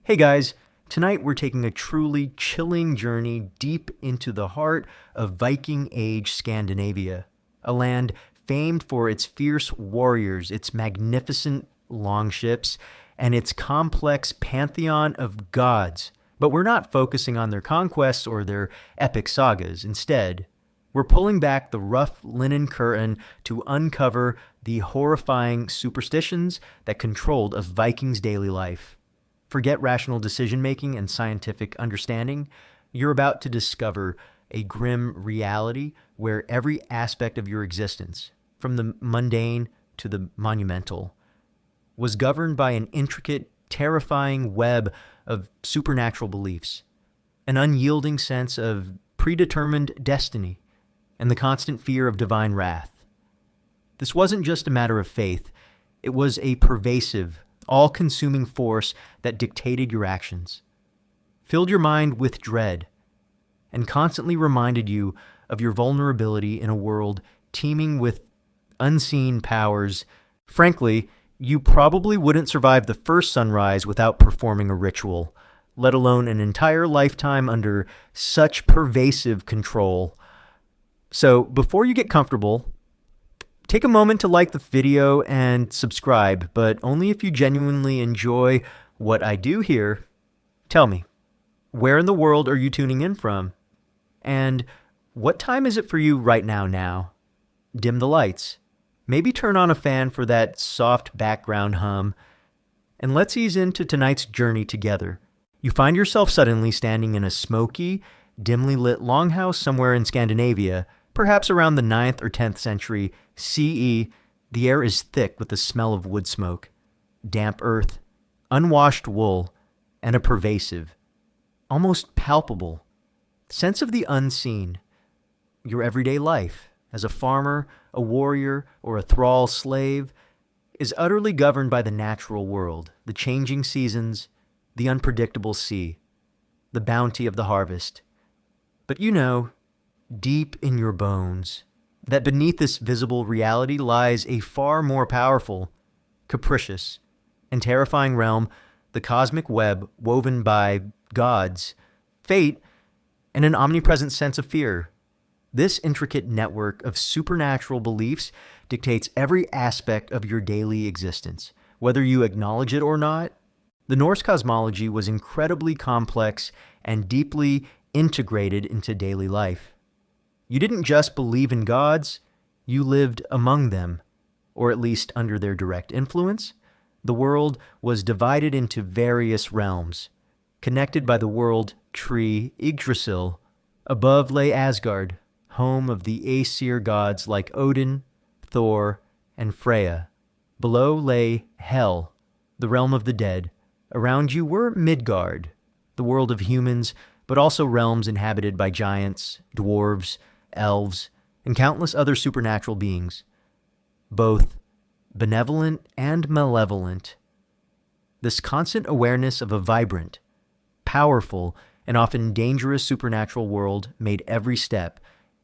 Hey guys, tonight we're taking a truly chilling journey deep into the heart of Viking Age Scandinavia, a land famed for its fierce warriors, its magnificent longships, and its complex pantheon of gods. But we're not focusing on their conquests or their epic sagas. Instead, we're pulling back the rough linen curtain to uncover the horrifying superstitions that controlled a Viking's daily life. Forget rational decision-making and scientific understanding. You're about to discover a grim reality where every aspect of your existence, from the mundane to the monumental, was governed by an intricate, terrifying web of supernatural beliefs, an unyielding sense of predetermined destiny, and the constant fear of divine wrath. This wasn't just a matter of faith. It was a pervasive, all-consuming force that dictated your actions, filled your mind with dread, and constantly reminded you of your vulnerability in a world teeming with unseen powers. Frankly, you probably wouldn't survive the first sunrise without performing a ritual, let alone an entire lifetime under such pervasive control. So before you get comfortable, take a moment to like the video and subscribe, but only if you genuinely enjoy what I do here. Tell me, where in the world are you tuning in from? And what time is it for you right now? Dim the lights. Maybe turn on a fan for that soft background hum. And let's ease into tonight's journey together. You find yourself suddenly standing in a smoky, dimly lit longhouse somewhere in Scandinavia, perhaps around the 9th or 10th century CE. The air is thick with the smell of wood smoke, damp earth, unwashed wool, and a pervasive, almost palpable sense of the unseen. Your everyday life, as a farmer, a warrior, or a thrall slave, is utterly governed by the natural world, the changing seasons, the unpredictable sea, the bounty of the harvest. But you know, deep in your bones, that beneath this visible reality lies a far more powerful, capricious, and terrifying realm, the cosmic web woven by gods, fate, and an omnipresent sense of fear. This intricate network of supernatural beliefs dictates every aspect of your daily existence, whether you acknowledge it or not. The Norse cosmology was incredibly complex and deeply integrated into daily life. You didn't just believe in gods, you lived among them, or at least under their direct influence. The world was divided into various realms, connected by the world tree Yggdrasil. Above lay Asgard, home of the Aesir gods like Odin, Thor, and Freya. Below lay Hel, the realm of the dead. Around you were Midgard, the world of humans, but also realms inhabited by giants, dwarves, elves, and countless other supernatural beings, both benevolent and malevolent. This constant awareness of a vibrant, powerful, and often dangerous supernatural world made every step,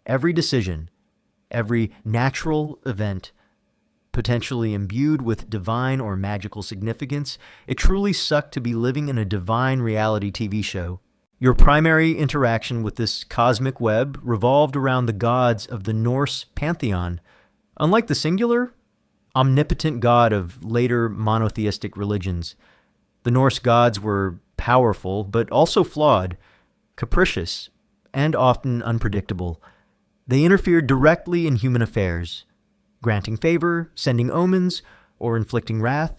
every decision, every natural event potentially imbued with divine or magical significance. It truly sucked to be living in a divine reality TV show. Your primary interaction with this cosmic web revolved around the gods of the Norse pantheon. Unlike the singular, omnipotent god of later monotheistic religions, the Norse gods were powerful but also flawed, capricious, and often unpredictable. They interfered directly in human affairs, granting favor, sending omens, or inflicting wrath.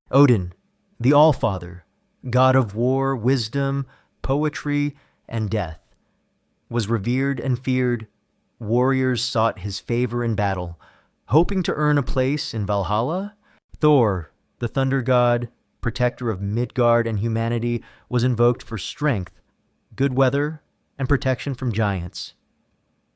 Odin, the Allfather, god of war, wisdom, poetry, and death, was revered and feared. Warriors sought his favor in battle, hoping to earn a place in Valhalla. Thor, the thunder god, protector of Midgard and humanity, was invoked for strength, good weather, and protection from giants.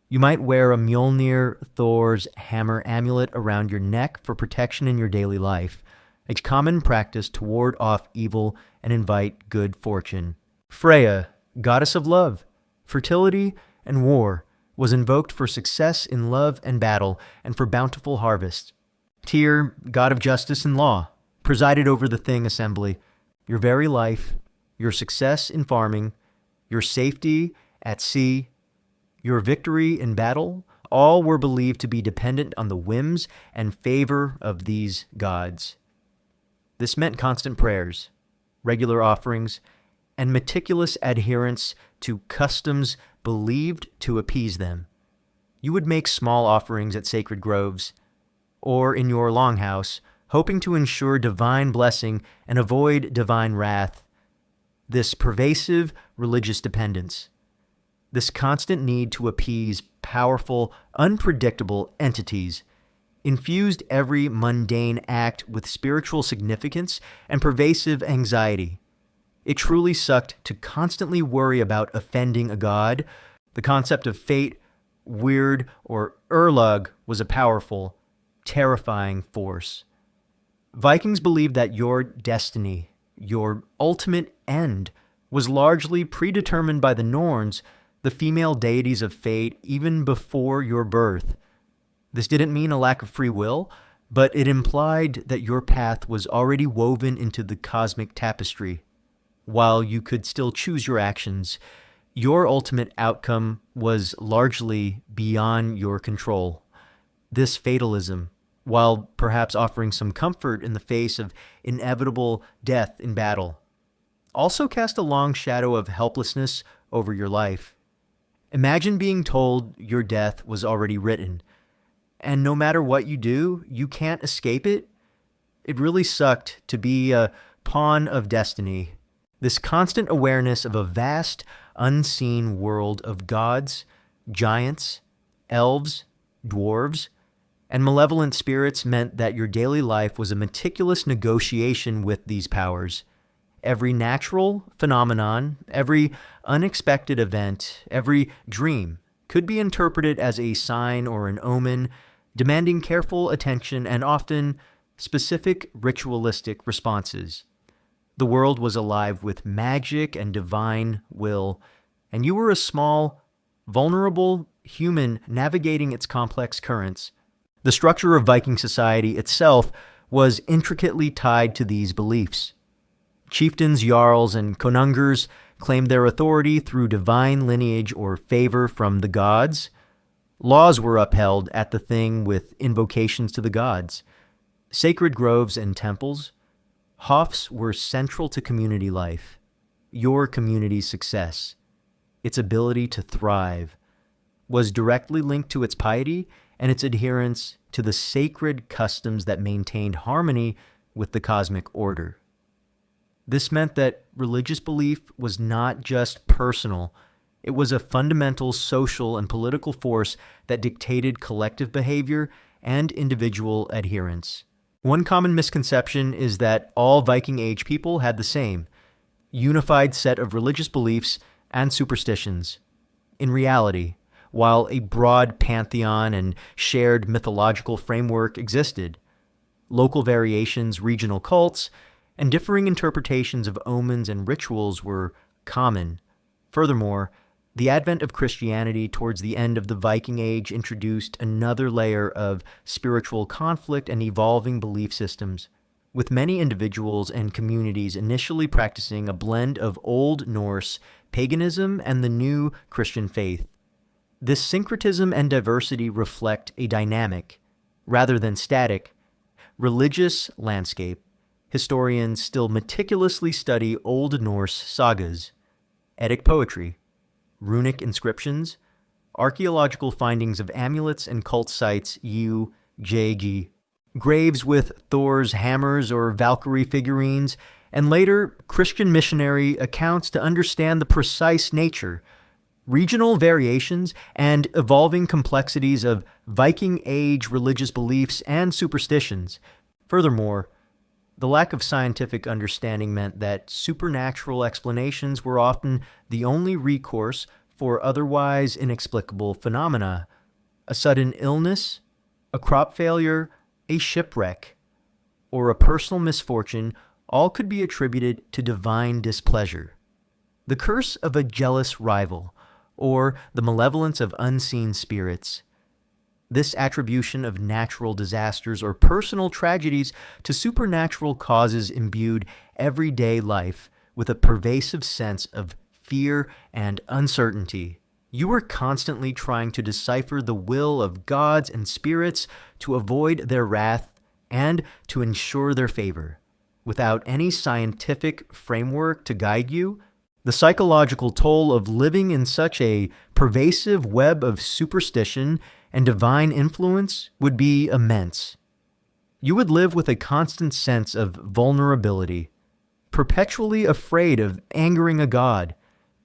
You might wear a Mjolnir, Thor's hammer amulet around your neck for protection in your daily life, a common practice to ward off evil and invite good fortune. Freya, goddess of love, fertility, and war, was invoked for success in love and battle and for bountiful harvest. Tyr, god of justice and law, presided over the Thing assembly, your very life, your success in farming, your safety at sea, your victory in battle, all were believed to be dependent on the whims and favor of these gods. This meant constant prayers, regular offerings, and meticulous adherence to customs believed to appease them. You would make small offerings at sacred groves, or in your longhouse, hoping to ensure divine blessing and avoid divine wrath. This pervasive religious dependence, this constant need to appease powerful, unpredictable entities, infused every mundane act with spiritual significance and pervasive anxiety. It truly sucked to constantly worry about offending a god. The concept of fate, weird, or urlug was a powerful, terrifying force. Vikings believed that your destiny, your ultimate end, was largely predetermined by the Norns, the female deities of fate, even before your birth. This didn't mean a lack of free will, but it implied that your path was already woven into the cosmic tapestry. While you could still choose your actions, your ultimate outcome was largely beyond your control. This fatalism, while perhaps offering some comfort in the face of inevitable death in battle, also cast a long shadow of helplessness over your life. Imagine being told your death was already written, and no matter what you do, you can't escape it. It really sucked to be a pawn of destiny. This constant awareness of a vast, unseen world of gods, giants, elves, dwarves, and malevolent spirits meant that your daily life was a meticulous negotiation with these powers. Every natural phenomenon, every unexpected event, every dream could be interpreted as a sign or an omen, demanding careful attention and often specific ritualistic responses. The world was alive with magic and divine will, and you were a small, vulnerable human navigating its complex currents. The structure of Viking society itself was intricately tied to these beliefs. Chieftains, jarls, and konungers claimed their authority through divine lineage or favor from the gods. Laws were upheld at the Thing with invocations to the gods. Sacred groves and temples, hofs were central to community life. Your community's success, its ability to thrive, was directly linked to its piety and its adherence to the sacred customs that maintained harmony with the cosmic order. This meant that religious belief was not just personal. It was a fundamental social and political force that dictated collective behavior and individual adherence. One common misconception is that all Viking Age people had the same, unified set of religious beliefs and superstitions. In reality, while a broad pantheon and shared mythological framework existed, local variations, regional cults, and differing interpretations of omens and rituals were common. Furthermore, the advent of Christianity towards the end of the Viking Age introduced another layer of spiritual conflict and evolving belief systems, with many individuals and communities initially practicing a blend of Old Norse paganism and the new Christian faith. This syncretism and diversity reflect a dynamic, rather than static, religious landscape. Historians still meticulously study Old Norse sagas, Eddic poetry, runic inscriptions, archaeological findings of amulets and cult sites graves with Thor's hammers or Valkyrie figurines, and later Christian missionary accounts to understand the precise nature, regional variations, and evolving complexities of Viking Age religious beliefs and superstitions. Furthermore, the lack of scientific understanding meant that supernatural explanations were often the only recourse for otherwise inexplicable phenomena. A sudden illness, a crop failure, a shipwreck, or a personal misfortune all could be attributed to divine displeasure. The curse of a jealous rival, or the malevolence of unseen spirits. This attribution of natural disasters or personal tragedies to supernatural causes imbued everyday life with a pervasive sense of fear and uncertainty. You were constantly trying to decipher the will of gods and spirits to avoid their wrath and to ensure their favor. Without any scientific framework to guide you, the psychological toll of living in such a pervasive web of superstition and divine influence would be immense. You would live with a constant sense of vulnerability, perpetually afraid of angering a god,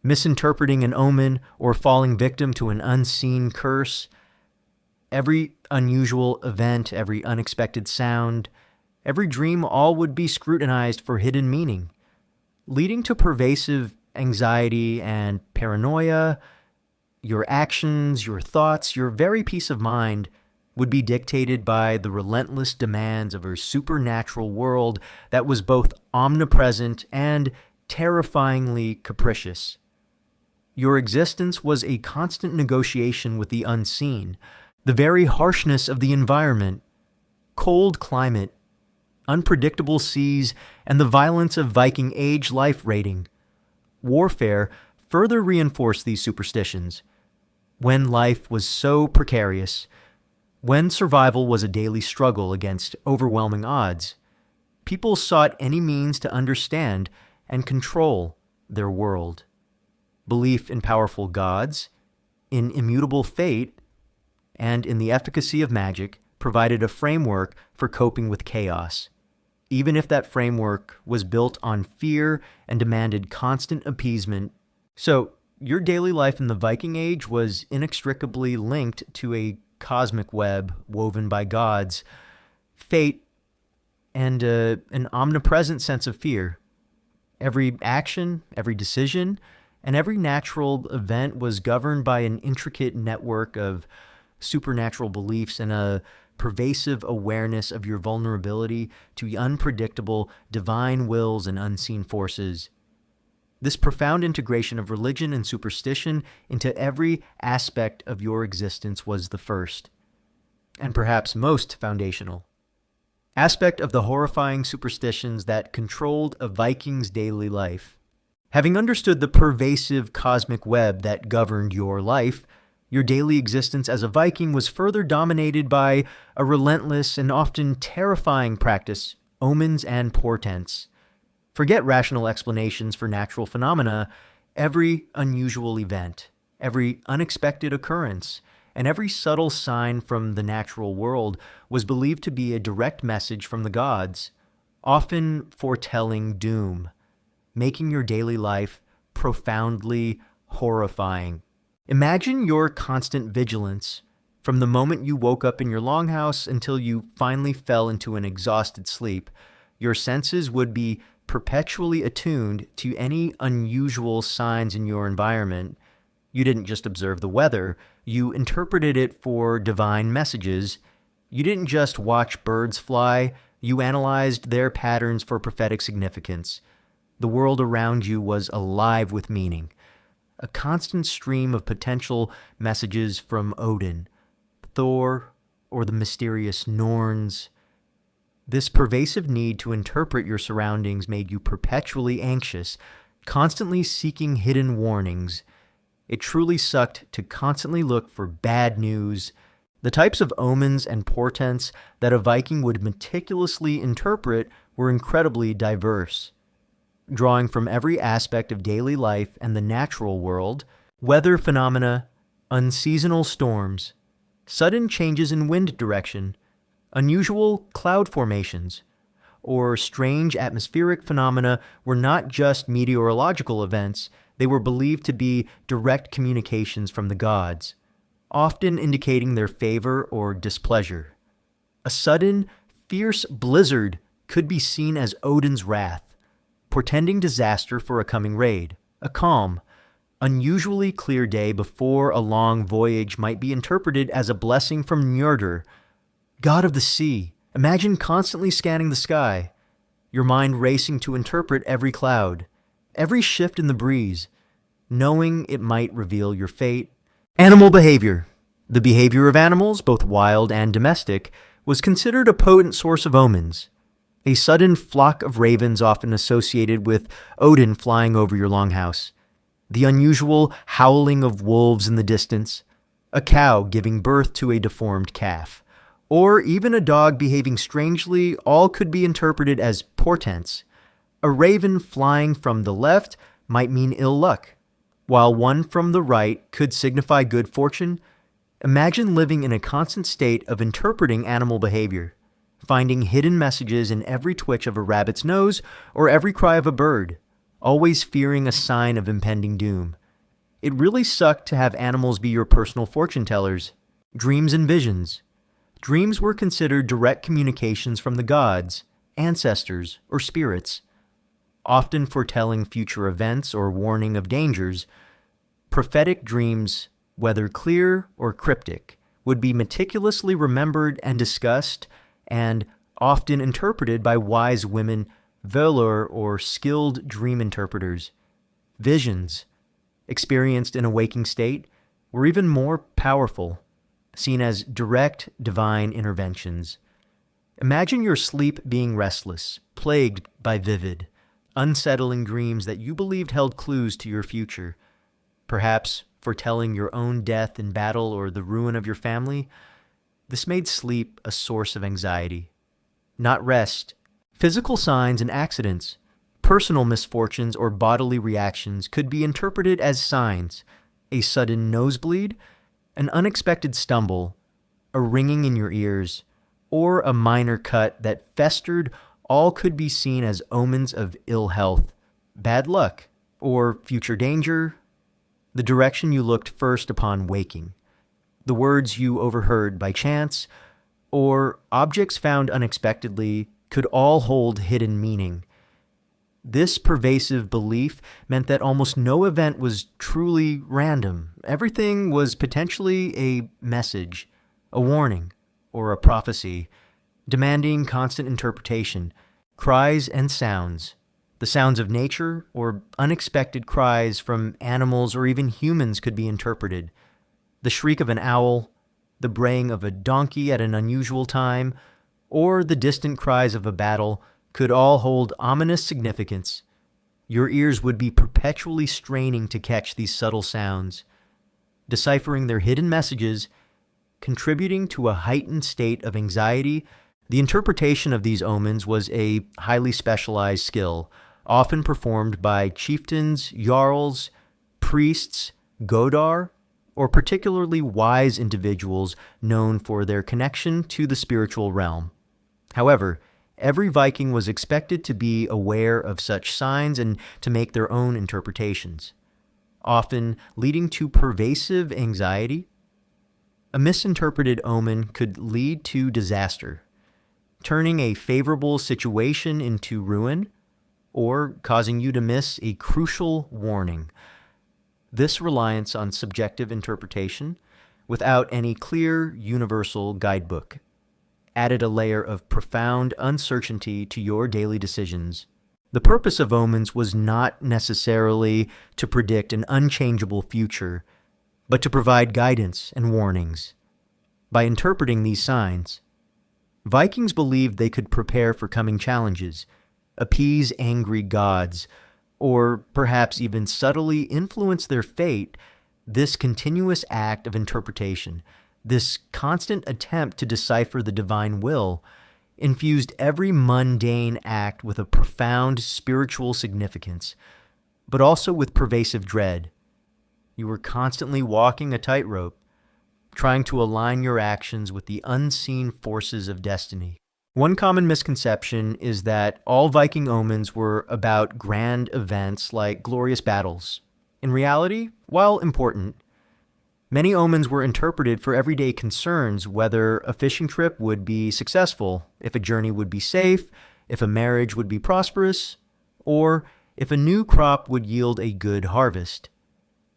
misinterpreting an omen, or falling victim to an unseen curse. Every unusual event, every unexpected sound, every dream, all would be scrutinized for hidden meaning, leading to pervasive anxiety and paranoia. Your actions, your thoughts, your very peace of mind would be dictated by the relentless demands of a supernatural world that was both omnipresent and terrifyingly capricious. Your existence was a constant negotiation with the unseen, the very harshness of the environment, cold climate, unpredictable seas, and the violence of Viking Age life rating. Warfare further reinforced these superstitions. When life was so precarious, when survival was a daily struggle against overwhelming odds, people sought any means to understand and control their world. Belief in powerful gods, in immutable fate, and in the efficacy of magic provided a framework for coping with chaos, even if that framework was built on fear and demanded constant appeasement. So, your daily life in the Viking Age was inextricably linked to a cosmic web woven by gods, fate, and an omnipresent sense of fear. Every action, every decision, and every natural event was governed by an intricate network of supernatural beliefs and a pervasive awareness of your vulnerability to unpredictable divine wills and unseen forces. This profound integration of religion and superstition into every aspect of your existence was the first, and perhaps most foundational, aspect of the horrifying superstitions that controlled a Viking's daily life. Having understood the pervasive cosmic web that governed your life, your daily existence as a Viking was further dominated by a relentless and often terrifying practice, omens and portents. Forget rational explanations for natural phenomena. Every unusual event, every unexpected occurrence, and every subtle sign from the natural world was believed to be a direct message from the gods, often foretelling doom, making your daily life profoundly horrifying. Imagine your constant vigilance from the moment you woke up in your longhouse until you finally fell into an exhausted sleep. Your senses would be perpetually attuned to any unusual signs in your environment. You didn't just observe the weather, you interpreted it for divine messages. You didn't just watch birds fly, you analyzed their patterns for prophetic significance. The world around you was alive with meaning, a constant stream of potential messages from Odin, Thor, or the mysterious Norns. This pervasive need to interpret your surroundings made you perpetually anxious, constantly seeking hidden warnings. It truly sucked to constantly look for bad news. The types of omens and portents that a Viking would meticulously interpret were incredibly diverse, drawing from every aspect of daily life and the natural world: weather phenomena, unseasonal storms, sudden changes in wind direction, unusual cloud formations, or strange atmospheric phenomena were not just meteorological events, they were believed to be direct communications from the gods, often indicating their favor or displeasure. A sudden, fierce blizzard could be seen as Odin's wrath, portending disaster for a coming raid. A calm, unusually clear day before a long voyage might be interpreted as a blessing from Njörður, god of the sea. Imagine constantly scanning the sky, your mind racing to interpret every cloud, every shift in the breeze, knowing it might reveal your fate. Animal behavior. The behavior of animals, both wild and domestic, was considered a potent source of omens. A sudden flock of ravens often associated with Odin flying over your longhouse. The unusual howling of wolves in the distance. A cow giving birth to a deformed calf. Or even a dog behaving strangely, all could be interpreted as portents. A raven flying from the left might mean ill luck, while one from the right could signify good fortune. Imagine living in a constant state of interpreting animal behavior, finding hidden messages in every twitch of a rabbit's nose or every cry of a bird, always fearing a sign of impending doom. It really sucked to have animals be your personal fortune tellers. Dreams and visions. Dreams were considered direct communications from the gods, ancestors, or spirits, often foretelling future events or warning of dangers. Prophetic dreams, whether clear or cryptic, would be meticulously remembered and discussed, and often interpreted by wise women, velar, or skilled dream interpreters. Visions, experienced in a waking state, were even more powerful, seen as direct divine interventions. Imagine your sleep being restless, plagued by vivid, unsettling dreams that you believed held clues to your future, perhaps foretelling your own death in battle or the ruin of your family. This made sleep a source of anxiety, not rest. Physical signs and accidents, personal misfortunes or bodily reactions could be interpreted as signs. A sudden nosebleed, an unexpected stumble, a ringing in your ears, or a minor cut that festered, all could be seen as omens of ill health, bad luck, or future danger. The direction you looked first upon waking, the words you overheard by chance, or objects found unexpectedly could all hold hidden meaning. This pervasive belief meant that almost no event was truly random. Everything was potentially a message, a warning, or a prophecy, demanding constant interpretation. Cries and sounds, the sounds of nature or unexpected cries from animals or even humans could be interpreted. The shriek of an owl, the braying of a donkey at an unusual time, or the distant cries of a battle could all hold ominous significance. Your ears would be perpetually straining to catch these subtle sounds, deciphering their hidden messages, contributing to a heightened state of anxiety. The interpretation of these omens was a highly specialized skill, often performed by chieftains, jarls, priests, godar, or particularly wise individuals known for their connection to the spiritual realm. However, every Viking was expected to be aware of such signs and to make their own interpretations, often leading to pervasive anxiety. A misinterpreted omen could lead to disaster, turning a favorable situation into ruin, or causing you to miss a crucial warning. This reliance on subjective interpretation, without any clear, universal guidebook, added a layer of profound uncertainty to your daily decisions. The purpose of omens was not necessarily to predict an unchangeable future, but to provide guidance and warnings. By interpreting these signs, Vikings believed they could prepare for coming challenges, appease angry gods, or perhaps even subtly influence their fate. This continuous act of interpretation, this constant attempt to decipher the divine will, infused every mundane act with a profound spiritual significance, but also with pervasive dread. You were constantly walking a tightrope, trying to align your actions with the unseen forces of destiny. One common misconception is that all Viking omens were about grand events like glorious battles. In reality, while important, many omens were interpreted for everyday concerns, whether a fishing trip would be successful, if a journey would be safe, if a marriage would be prosperous, or if a new crop would yield a good harvest.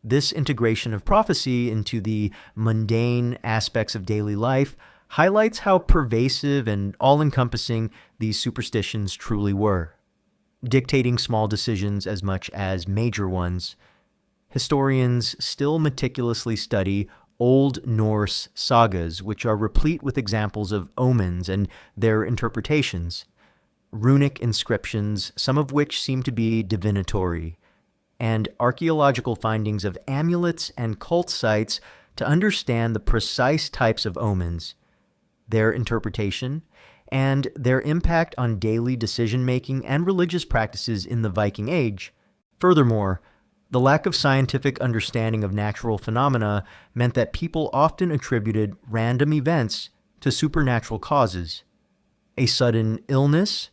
This integration of prophecy into the mundane aspects of daily life highlights how pervasive and all-encompassing these superstitions truly were, dictating small decisions as much as major ones. Historians still meticulously study Old Norse sagas, which are replete with examples of omens and their interpretations. runic inscriptions, some of which seem to be divinatory, and archaeological findings of amulets and cult sites to understand the precise types of omens, their interpretation, and their impact on daily decision-making and religious practices in the Viking Age. Furthermore, the lack of scientific understanding of natural phenomena meant that people often attributed random events to supernatural causes. A sudden illness,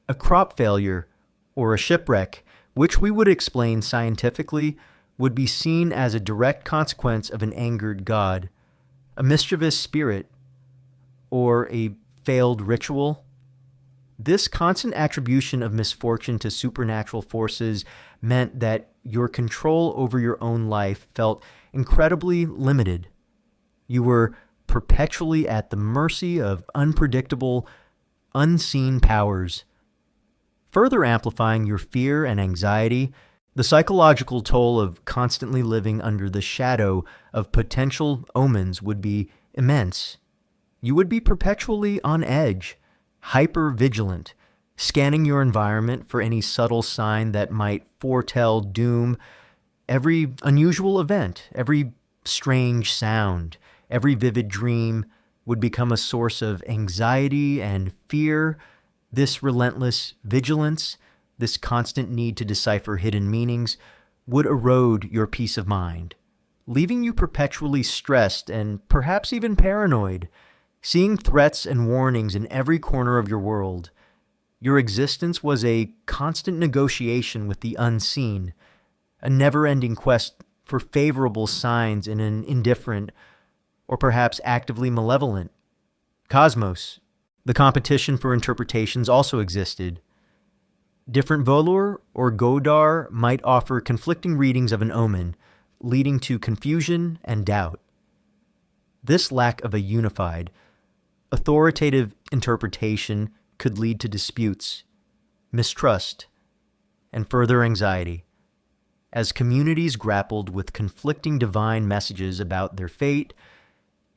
a crop failure, or a shipwreck, which we would explain scientifically, would be seen as a direct consequence of an angered god, a mischievous spirit, or a failed ritual. This constant attribution of misfortune to supernatural forces meant that your control over your own life felt incredibly limited. You were perpetually at the mercy of unpredictable, unseen powers. Further amplifying your fear and anxiety, the psychological toll of constantly living under the shadow of potential omens would be immense. You would be perpetually on edge, hyper-vigilant, scanning your environment for any subtle sign that might foretell doom. Every unusual event, every strange sound, every vivid dream would become a source of anxiety and fear. This relentless vigilance, this constant need to decipher hidden meanings, would erode your peace of mind, leaving you perpetually stressed and perhaps even paranoid, seeing threats and warnings in every corner of your world. Your existence was a constant negotiation with the unseen, a never-ending quest for favorable signs in an indifferent, or perhaps actively malevolent, cosmos. The competition for interpretations also existed. Different volur or godar might offer conflicting readings of an omen, leading to confusion and doubt. This lack of a unified, authoritative interpretation could lead to disputes, mistrust, and further anxiety. As communities grappled with conflicting divine messages about their fate,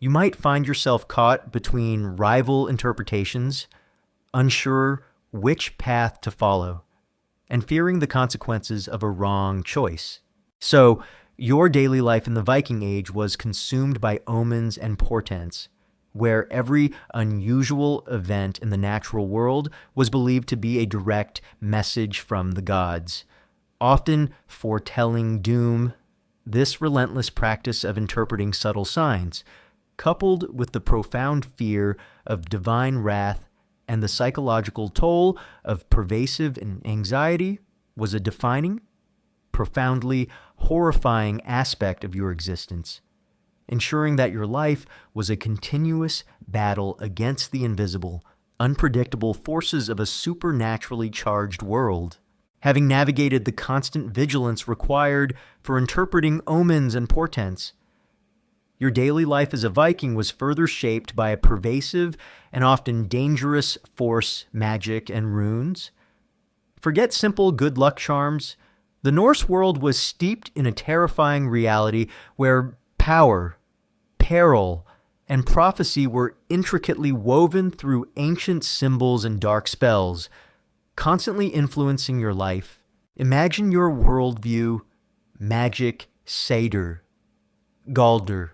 you might find yourself caught between rival interpretations, unsure which path to follow, and fearing the consequences of a wrong choice. So, your daily life in the Viking Age was consumed by omens and portents, where every unusual event in the natural world was believed to be a direct message from the gods, often foretelling doom. This relentless practice of interpreting subtle signs, coupled with the profound fear of divine wrath and the psychological toll of pervasive anxiety, was a defining, profoundly horrifying aspect of your existence, ensuring that your life was a continuous battle against the invisible, unpredictable forces of a supernaturally charged world. Having navigated the constant vigilance required for interpreting omens and portents, your daily life as a Viking was further shaped by a pervasive and often dangerous force, magic, and runes. Forget simple good luck charms. The Norse world was steeped in a terrifying reality where power, peril, and prophecy were intricately woven through ancient symbols and dark spells, constantly influencing your life. Imagine your worldview, magic, satyr, Galder.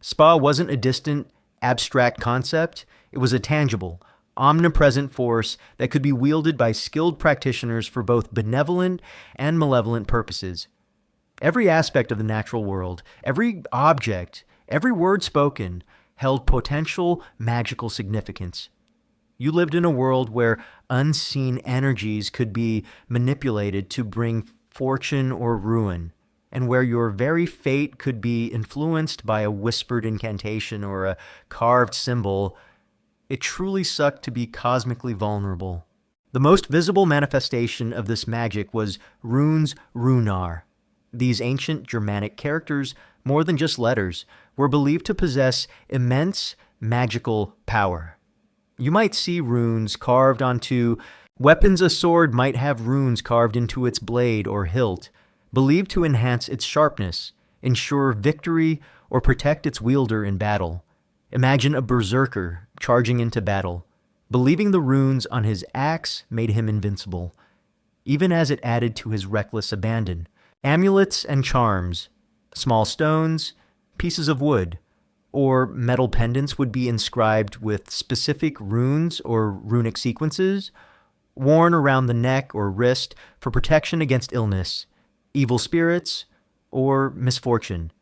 Spa wasn't a distant, abstract concept. It was a tangible, omnipresent force that could be wielded by skilled practitioners for both benevolent and malevolent purposes. Every aspect of the natural world, every object, every word spoken, held potential magical significance. You lived in a world where unseen energies could be manipulated to bring fortune or ruin, and where your very fate could be influenced by a whispered incantation or a carved symbol. It truly sucked to be cosmically vulnerable. The most visible manifestation of this magic was runes runar. These ancient Germanic characters, more than just letters, were believed to possess immense magical power. You might see runes carved onto weapons. A sword might have runes carved into its blade or hilt, believed to enhance its sharpness, ensure victory, or protect its wielder in battle. Imagine a berserker charging into battle, Believing the runes on his axe made him invincible, even as it added to his reckless abandon. Amulets and charms, small stones, pieces of wood, or metal pendants would be inscribed with specific runes or runic sequences, worn around the neck or wrist for protection against illness, evil spirits, or misfortune.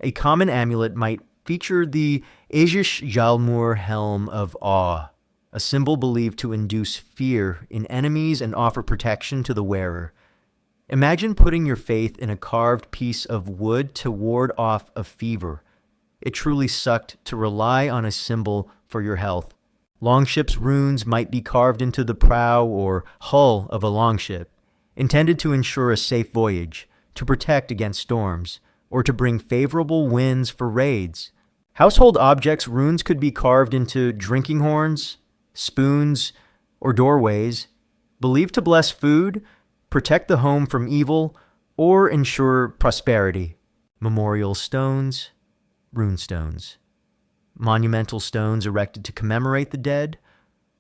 A common amulet might feature the Aegis Jalmur helm of awe, a symbol believed to induce fear in enemies and offer protection to the wearer. Imagine putting your faith in a carved piece of wood to ward off a fever. It truly sucked to rely on a symbol for your health. Longship's runes might be carved into the prow or hull of a longship, intended to ensure a safe voyage, to protect against storms, or to bring favorable winds for raids. Household objects' runes could be carved into drinking horns, spoons, or doorways, believed to bless food, protect the home from evil, or ensure prosperity. Memorial stones, rune stones. Monumental stones erected to commemorate the dead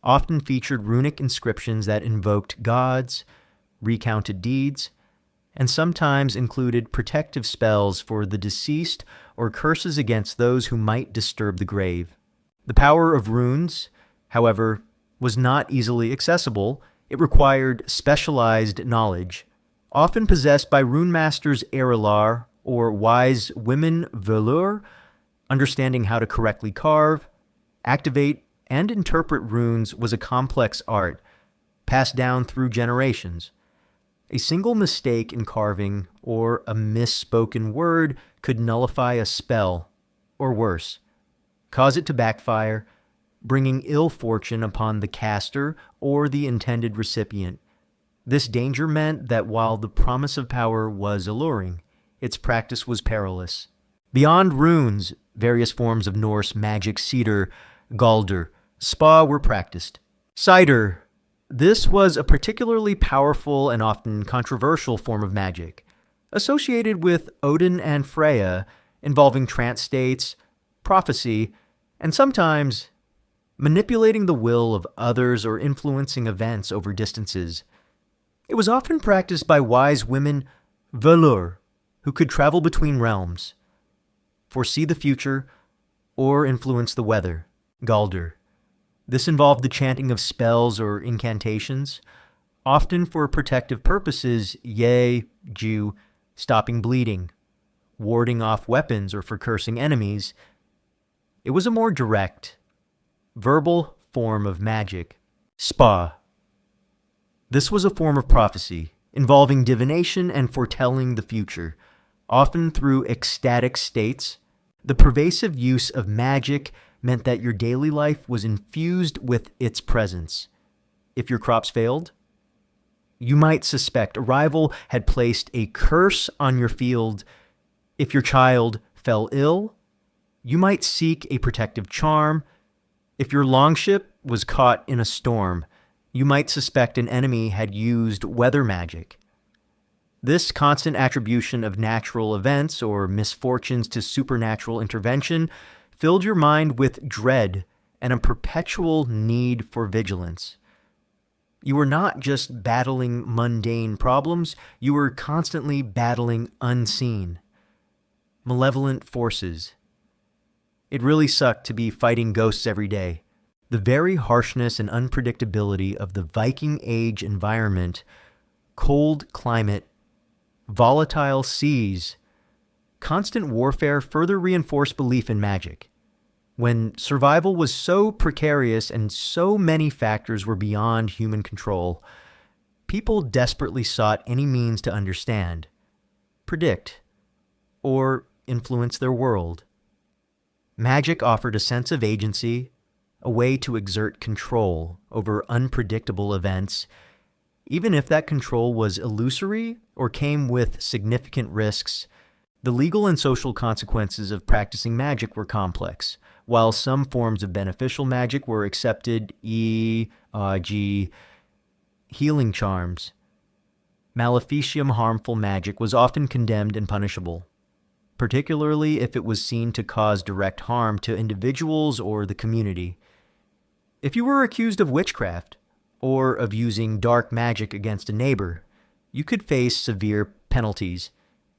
often featured runic inscriptions that invoked gods, recounted deeds, and sometimes included protective spells for the deceased or curses against those who might disturb the grave. The power of runes, however, was not easily accessible. It required specialized knowledge, often possessed by rune masters Erilar or wise women Velur. Understanding how to correctly carve, activate, and interpret runes was a complex art, passed down through generations. A single mistake in carving or a misspoken word could nullify a spell, or worse, cause it to backfire, bringing ill fortune upon the caster or the intended recipient. This danger meant that while the promise of power was alluring, its practice was perilous. Beyond runes, various forms of Norse magic, cedar, galder, spa were practiced. Cider. This was a particularly powerful and often controversial form of magic, associated with Odin and Freya, involving trance states, prophecy, and sometimes manipulating the will of others or influencing events over distances. It was often practiced by wise women, Velur, who could travel between realms, foresee the future, or influence the weather, galder. This involved the chanting of spells or incantations, often for protective purposes, Jew, stopping bleeding, warding off weapons, or for cursing enemies. It was a more direct, verbal form of magic. Spa. This was a form of prophecy, involving divination and foretelling the future, often through ecstatic states. The pervasive use of magic meant that your daily life was infused with its presence. If your crops failed, you might suspect a rival had placed a curse on your field. If your child fell ill, you might seek a protective charm. If your longship was caught in a storm, you might suspect an enemy had used weather magic. This constant attribution of natural events or misfortunes to supernatural intervention filled your mind with dread and a perpetual need for vigilance. You were not just battling mundane problems, you were constantly battling unseen, malevolent forces. It really sucked to be fighting ghosts every day. The very harshness and unpredictability of the Viking Age environment, cold climate, volatile seas, constant warfare further reinforced belief in magic. When survival was so precarious and so many factors were beyond human control, people desperately sought any means to understand, predict, or influence their world. Magic offered a sense of agency, a way to exert control over unpredictable events, even if that control was illusory or came with significant risks. The legal and social consequences of practicing magic were complex. While some forms of beneficial magic were accepted, e.g., healing charms, maleficium harmful magic was often condemned and punishable, particularly if it was seen to cause direct harm to individuals or the community. If you were accused of witchcraft, or of using dark magic against a neighbor, you could face severe penalties,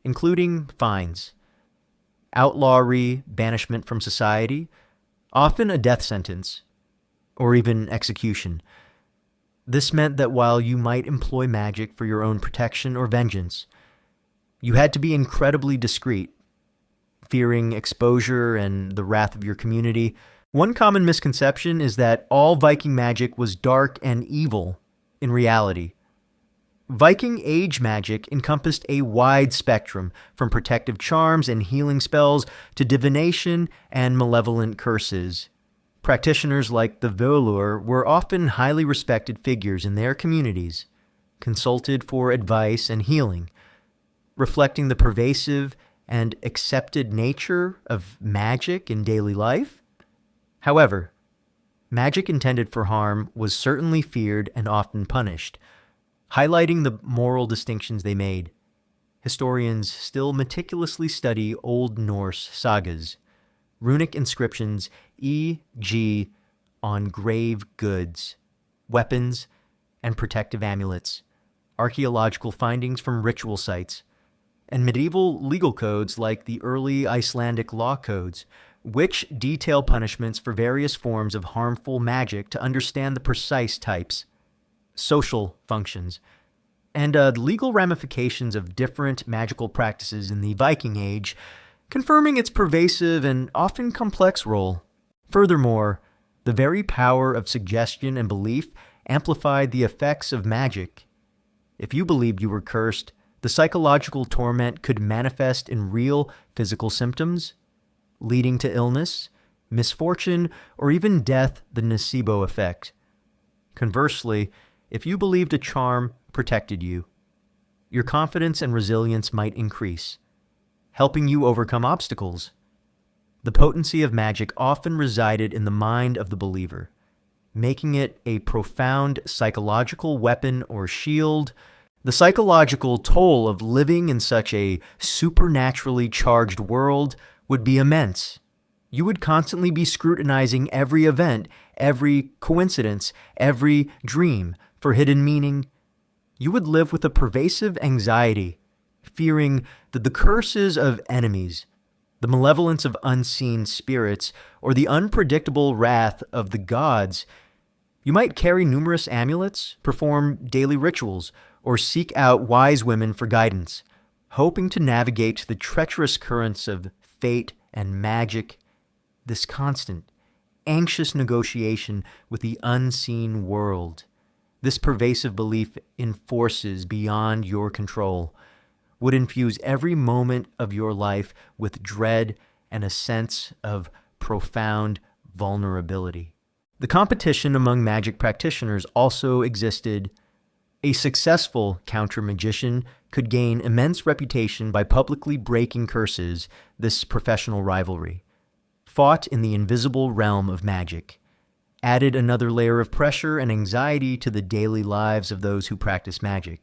including fines, outlawry, banishment from society, often a death sentence, or even execution. This meant that while you might employ magic for your own protection or vengeance, you had to be incredibly discreet, fearing exposure and the wrath of your community. One common misconception is that all Viking magic was dark and evil in reality. Viking Age magic encompassed a wide spectrum, from protective charms and healing spells to divination and malevolent curses. Practitioners like the Volur were often highly respected figures in their communities, consulted for advice and healing, reflecting the pervasive and accepted nature of magic in daily life. However, magic intended for harm was certainly feared and often punished, highlighting the moral distinctions they made. Historians still meticulously study Old Norse sagas, runic inscriptions, e.g., on grave goods, weapons, and protective amulets, archaeological findings from ritual sites, and medieval legal codes like the early Icelandic law codes, which detail punishments for various forms of harmful magic to understand the precise types, social functions, and legal ramifications of different magical practices in the Viking Age, confirming its pervasive and often complex role. Furthermore, the very power of suggestion and belief amplified the effects of magic. If you believed you were cursed, the psychological torment could manifest in real physical symptoms, leading to illness, misfortune, or even death, the nocebo effect. Conversely, if you believed a charm protected you, your confidence and resilience might increase, helping you overcome obstacles. The potency of magic often resided in the mind of the believer, making it a profound psychological weapon or shield. The psychological toll of living in such a supernaturally charged world would be immense. You would constantly be scrutinizing every event, every coincidence, every dream for hidden meaning. You would live with a pervasive anxiety, fearing that the curses of enemies, the malevolence of unseen spirits, or the unpredictable wrath of the gods. You might carry numerous amulets, perform daily rituals, or seek out wise women for guidance, hoping to navigate the treacherous currents of fate and magic. This constant, anxious negotiation with the unseen world, this pervasive belief in forces beyond your control, would infuse every moment of your life with dread and a sense of profound vulnerability. The competition among magic practitioners also existed. A successful counter-magician could gain immense reputation by publicly breaking curses. This professional rivalry, fought in the invisible realm of magic, added another layer of pressure and anxiety to the daily lives of those who practice magic.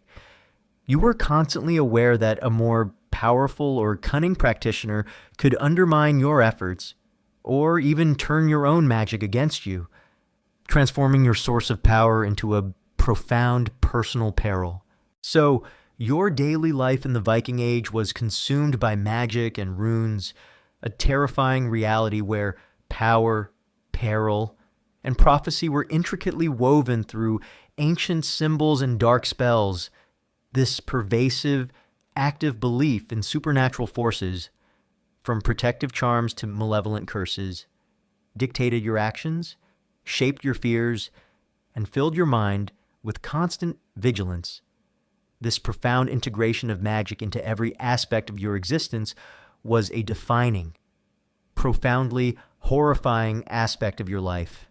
You were constantly aware that a more powerful or cunning practitioner could undermine your efforts, or even turn your own magic against you, transforming your source of power into a profound personal peril. So, your daily life in the Viking Age was consumed by magic and runes, a terrifying reality where power, peril, and prophecy were intricately woven through ancient symbols and dark spells. This pervasive, active belief in supernatural forces, from protective charms to malevolent curses, dictated your actions, shaped your fears, and filled your mind with constant vigilance. This profound integration of magic into every aspect of your existence was a defining, profoundly horrifying aspect of your life,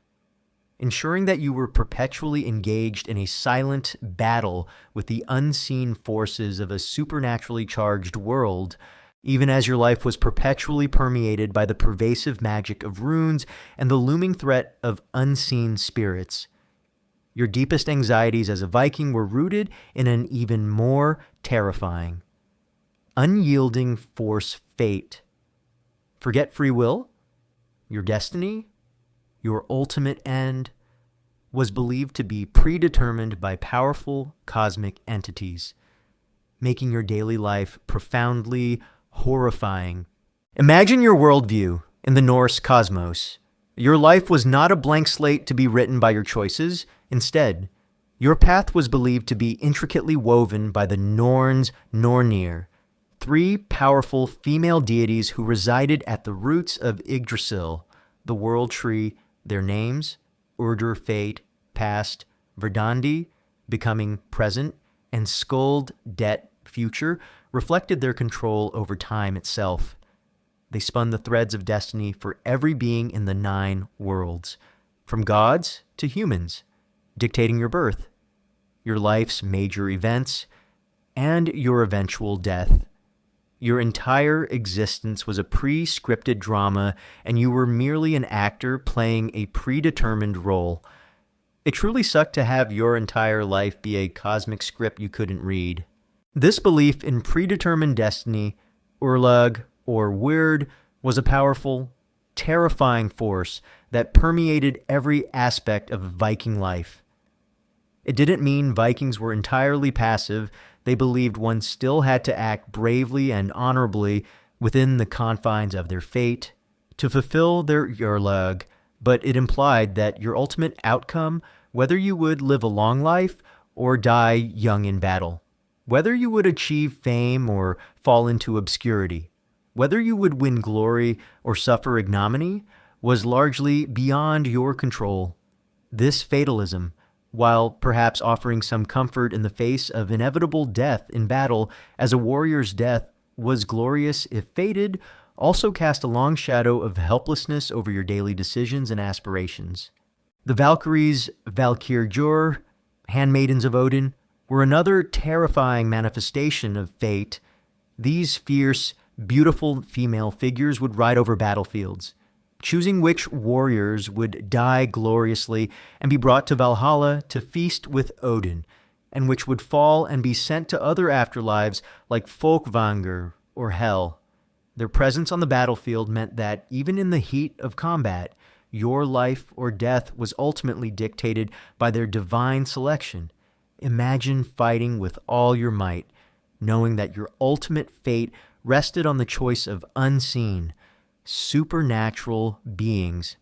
ensuring that you were perpetually engaged in a silent battle with the unseen forces of a supernaturally charged world, even as your life was perpetually permeated by the pervasive magic of runes and the looming threat of unseen spirits. Your deepest anxieties as a Viking were rooted in an even more terrifying, unyielding force fate. Forget free will, your destiny, your ultimate end, was believed to be predetermined by powerful cosmic entities, making your daily life profoundly horrifying. Imagine your worldview in the Norse cosmos. Your life was not a blank slate to be written by your choices. Instead, your path was believed to be intricately woven by the Norns Nornir, three powerful female deities who resided at the roots of Yggdrasil, the world tree. Their names, Urdur, fate, past, Verdandi, becoming present, and Skuld, debt, future, reflected their control over time itself. They spun the threads of destiny for every being in the 9 worlds, from gods to humans, dictating your birth, your life's major events, and your eventual death. Your entire existence was a pre-scripted drama, and you were merely an actor playing a predetermined role. It truly sucked to have your entire life be a cosmic script you couldn't read. This belief in predetermined destiny, Urlug, or Weird, was a powerful, terrifying force that permeated every aspect of Viking life. It didn't mean Vikings were entirely passive. They believed one still had to act bravely and honorably within the confines of their fate to fulfill their Urlug, but it implied that your ultimate outcome, whether you would live a long life or die young in battle, whether you would achieve fame or fall into obscurity, whether you would win glory or suffer ignominy, was largely beyond your control. This fatalism, while perhaps offering some comfort in the face of inevitable death in battle, as a warrior's death was glorious if fated, also cast a long shadow of helplessness over your daily decisions and aspirations. The Valkyries, Valkyrjor, handmaidens of Odin, were another terrifying manifestation of fate. These fierce, beautiful female figures would ride over battlefields, choosing which warriors would die gloriously and be brought to Valhalla to feast with Odin, and which would fall and be sent to other afterlives like Folkvanger or Hell. Their presence on the battlefield meant that even in the heat of combat, your life or death was ultimately dictated by their divine selection. Imagine fighting with all your might, knowing that your ultimate fate rested on the choice of unseen, supernatural beings.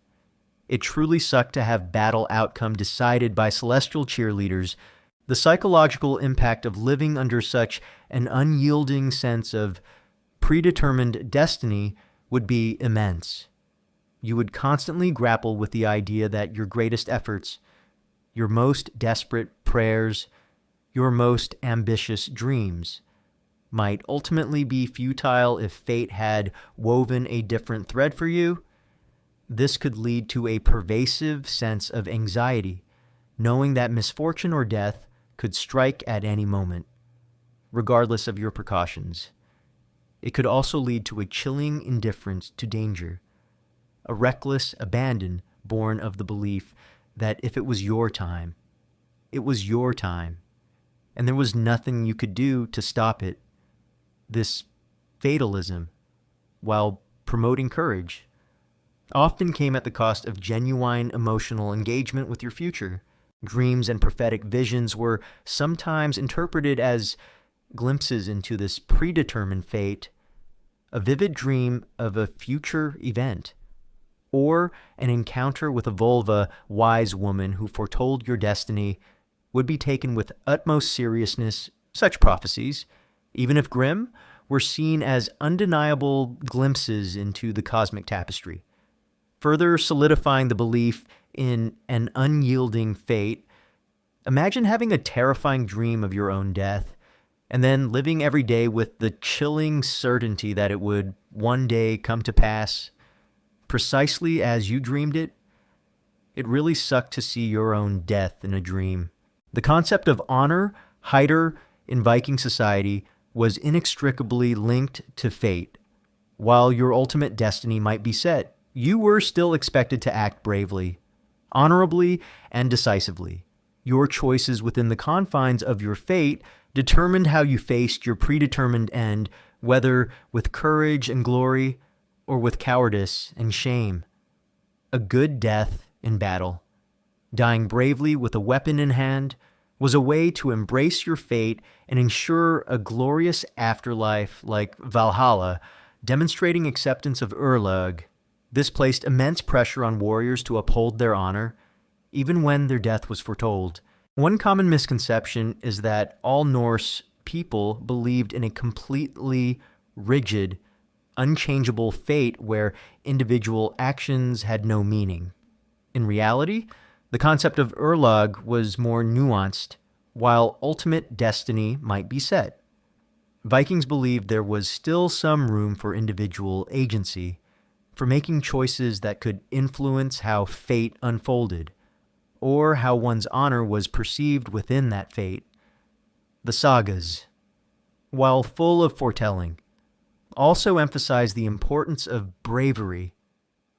It truly sucked to have battle outcome decided by celestial cheerleaders. The psychological impact of living under such an unyielding sense of predetermined destiny would be immense. You would constantly grapple with the idea that your greatest efforts, your most desperate prayers, your most ambitious dreams might ultimately be futile if fate had woven a different thread for you. This could lead to a pervasive sense of anxiety, knowing that misfortune or death could strike at any moment, regardless of your precautions. It could also lead to a chilling indifference to danger, a reckless abandon born of the belief that if it was your time, it was your time, and there was nothing you could do to stop it. This fatalism, while promoting courage, often came at the cost of genuine emotional engagement with your future. Dreams and prophetic visions were sometimes interpreted as glimpses into this predetermined fate, a vivid dream of a future event, or an encounter with a vulva wise woman who foretold your destiny, would be taken with utmost seriousness. Such prophecies, even if grim, were seen as undeniable glimpses into the cosmic tapestry, further solidifying the belief in an unyielding fate. Imagine having a terrifying dream of your own death, and then living every day with the chilling certainty that it would one day come to pass precisely as you dreamed it. It really sucked to see your own death in a dream. The concept of honor, Heider, in Viking society was inextricably linked to fate. While your ultimate destiny might be set, you were still expected to act bravely, honorably, and decisively. Your choices within the confines of your fate determined how you faced your predetermined end, whether with courage and glory or with cowardice and shame. A good death in battle, Dying bravely with a weapon in hand was a way to embrace your fate and ensure a glorious afterlife like Valhalla, demonstrating acceptance of Urlug. This placed immense pressure on warriors to uphold their honor, even when their death was foretold. One common misconception is that all Norse people believed in a completely rigid, unchangeable fate where individual actions had no meaning. In reality, the concept of Urlug was more nuanced, while ultimate destiny might be set. Vikings believed there was still some room for individual agency, for making choices that could influence how fate unfolded, or how one's honor was perceived within that fate. The sagas, while full of foretelling, also emphasize the importance of bravery,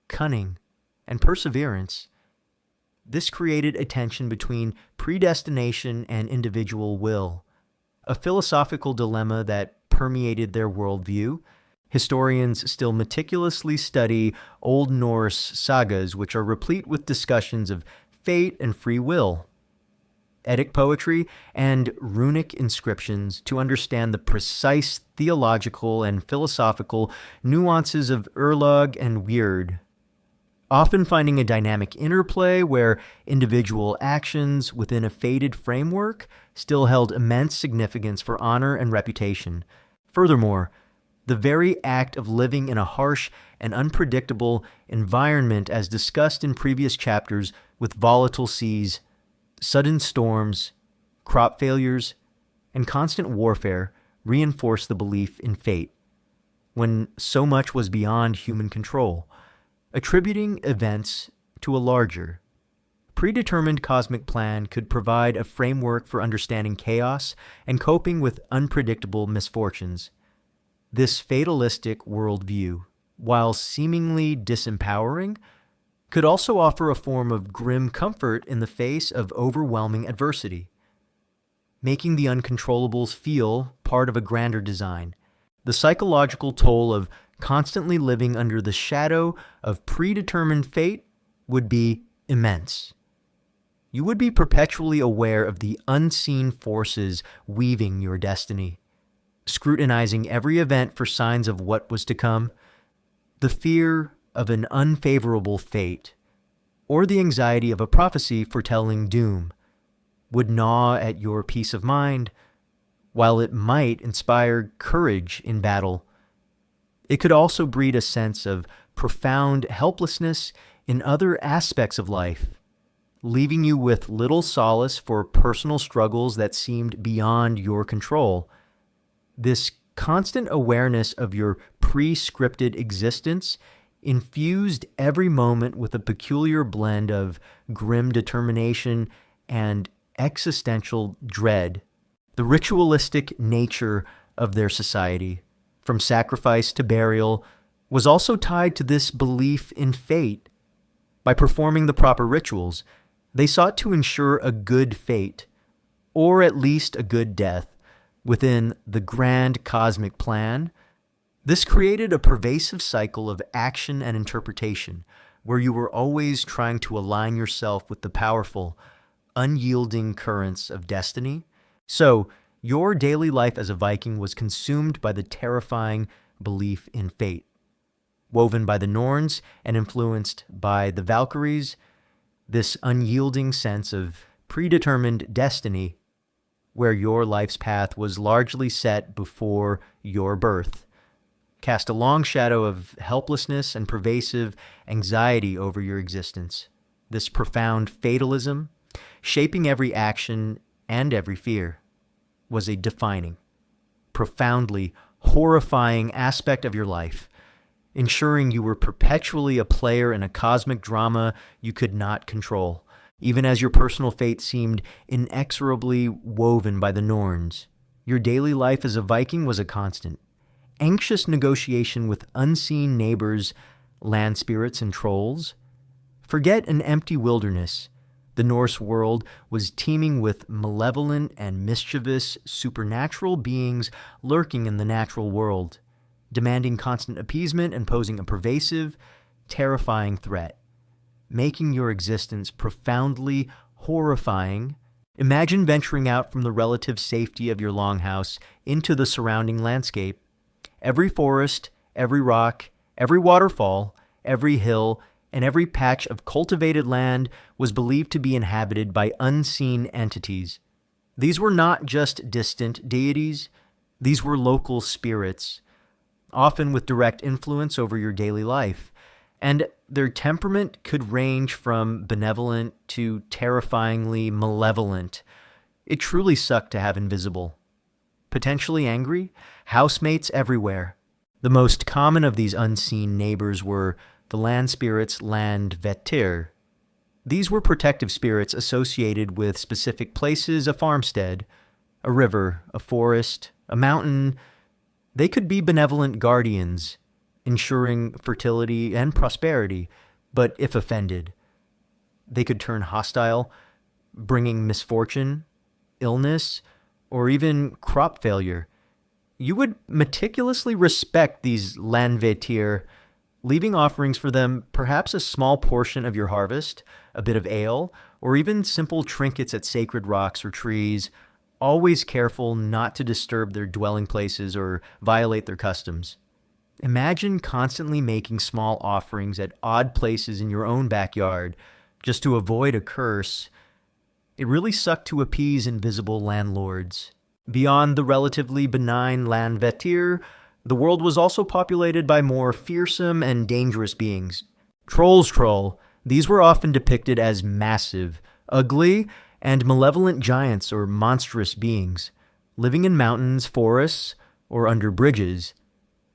cunning, and perseverance. This created a tension between predestination and individual will, a philosophical dilemma that permeated their worldview. Historians still meticulously study Old Norse sagas, which are replete with discussions of fate and free will, Eddic poetry, and runic inscriptions to understand the precise theological and philosophical nuances of Urlug and Weird, often finding a dynamic interplay where individual actions within a fated framework still held immense significance for honor and reputation. Furthermore, the very act of living in a harsh and unpredictable environment, as discussed in previous chapters, with volatile seas, sudden storms, crop failures, and constant warfare, reinforced the belief in fate, when so much was beyond human control, attributing events to a larger, predetermined cosmic plan could provide a framework for understanding chaos and coping with unpredictable misfortunes. This fatalistic worldview, while seemingly disempowering, could also offer a form of grim comfort in the face of overwhelming adversity, making the uncontrollables feel part of a grander design. The psychological toll of constantly living under the shadow of predetermined fate would be immense. You would be perpetually aware of the unseen forces weaving your destiny, scrutinizing every event for signs of what was to come. The fear of an unfavorable fate, or the anxiety of a prophecy foretelling doom, would gnaw at your peace of mind. While it might inspire courage in battle, it could also breed a sense of profound helplessness in other aspects of life, leaving you with little solace for personal struggles that seemed beyond your control. This constant awareness of your pre-scripted existence infused every moment with a peculiar blend of grim determination and existential dread. The ritualistic nature of their society, from sacrifice to burial, was also tied to this belief in fate. By performing the proper rituals, they sought to ensure a good fate, or at least a good death, within the grand cosmic plan. This created a pervasive cycle of action and interpretation, where you were always trying to align yourself with the powerful, unyielding currents of destiny. So, your daily life as a Viking was consumed by the terrifying belief in fate. Woven by the Norns and influenced by the Valkyries, this unyielding sense of predetermined destiny, where your life's path was largely set before your birth, cast a long shadow of helplessness and pervasive anxiety over your existence. This profound fatalism, shaping every action and every fear, was a defining, profoundly horrifying aspect of your life, ensuring you were perpetually a player in a cosmic drama you could not control, even as your personal fate seemed inexorably woven by the Norns. Your daily life as a Viking was a constant, anxious negotiation with unseen neighbors, land spirits, and trolls. Forget an empty wilderness. The Norse world was teeming with malevolent and mischievous supernatural beings lurking in the natural world, demanding constant appeasement and posing a pervasive, terrifying threat. making your existence profoundly horrifying. Imagine venturing out from the relative safety of your longhouse into the surrounding landscape. Every forest, every rock, every waterfall, every hill, and every patch of cultivated land was believed to be inhabited by unseen entities. These were not just distant deities, these were local spirits, often with direct influence over your daily life, and their temperament could range from benevolent to terrifyingly malevolent. It truly sucked to have invisible. Potentially angry, housemates everywhere. The most common of these unseen neighbors were the land spirits landvetir. These were protective spirits associated with specific places, a farmstead, a river, a forest, a mountain. They could be benevolent guardians, ensuring fertility and prosperity, but if offended, they could turn hostile, bringing misfortune, illness, or even crop failure. You would meticulously respect these landvetir, leaving offerings for them, perhaps a small portion of your harvest, a bit of ale, or even simple trinkets at sacred rocks or trees, always careful not to disturb their dwelling places or violate their customs. Imagine constantly making small offerings at odd places in your own backyard just to avoid a curse. It really sucked to appease invisible landlords. Beyond the relatively benign landvetir, the world was also populated by more fearsome and dangerous beings. Trolls troll. These were often depicted as massive, ugly, and malevolent giants or monstrous beings, living in mountains, forests, or under bridges.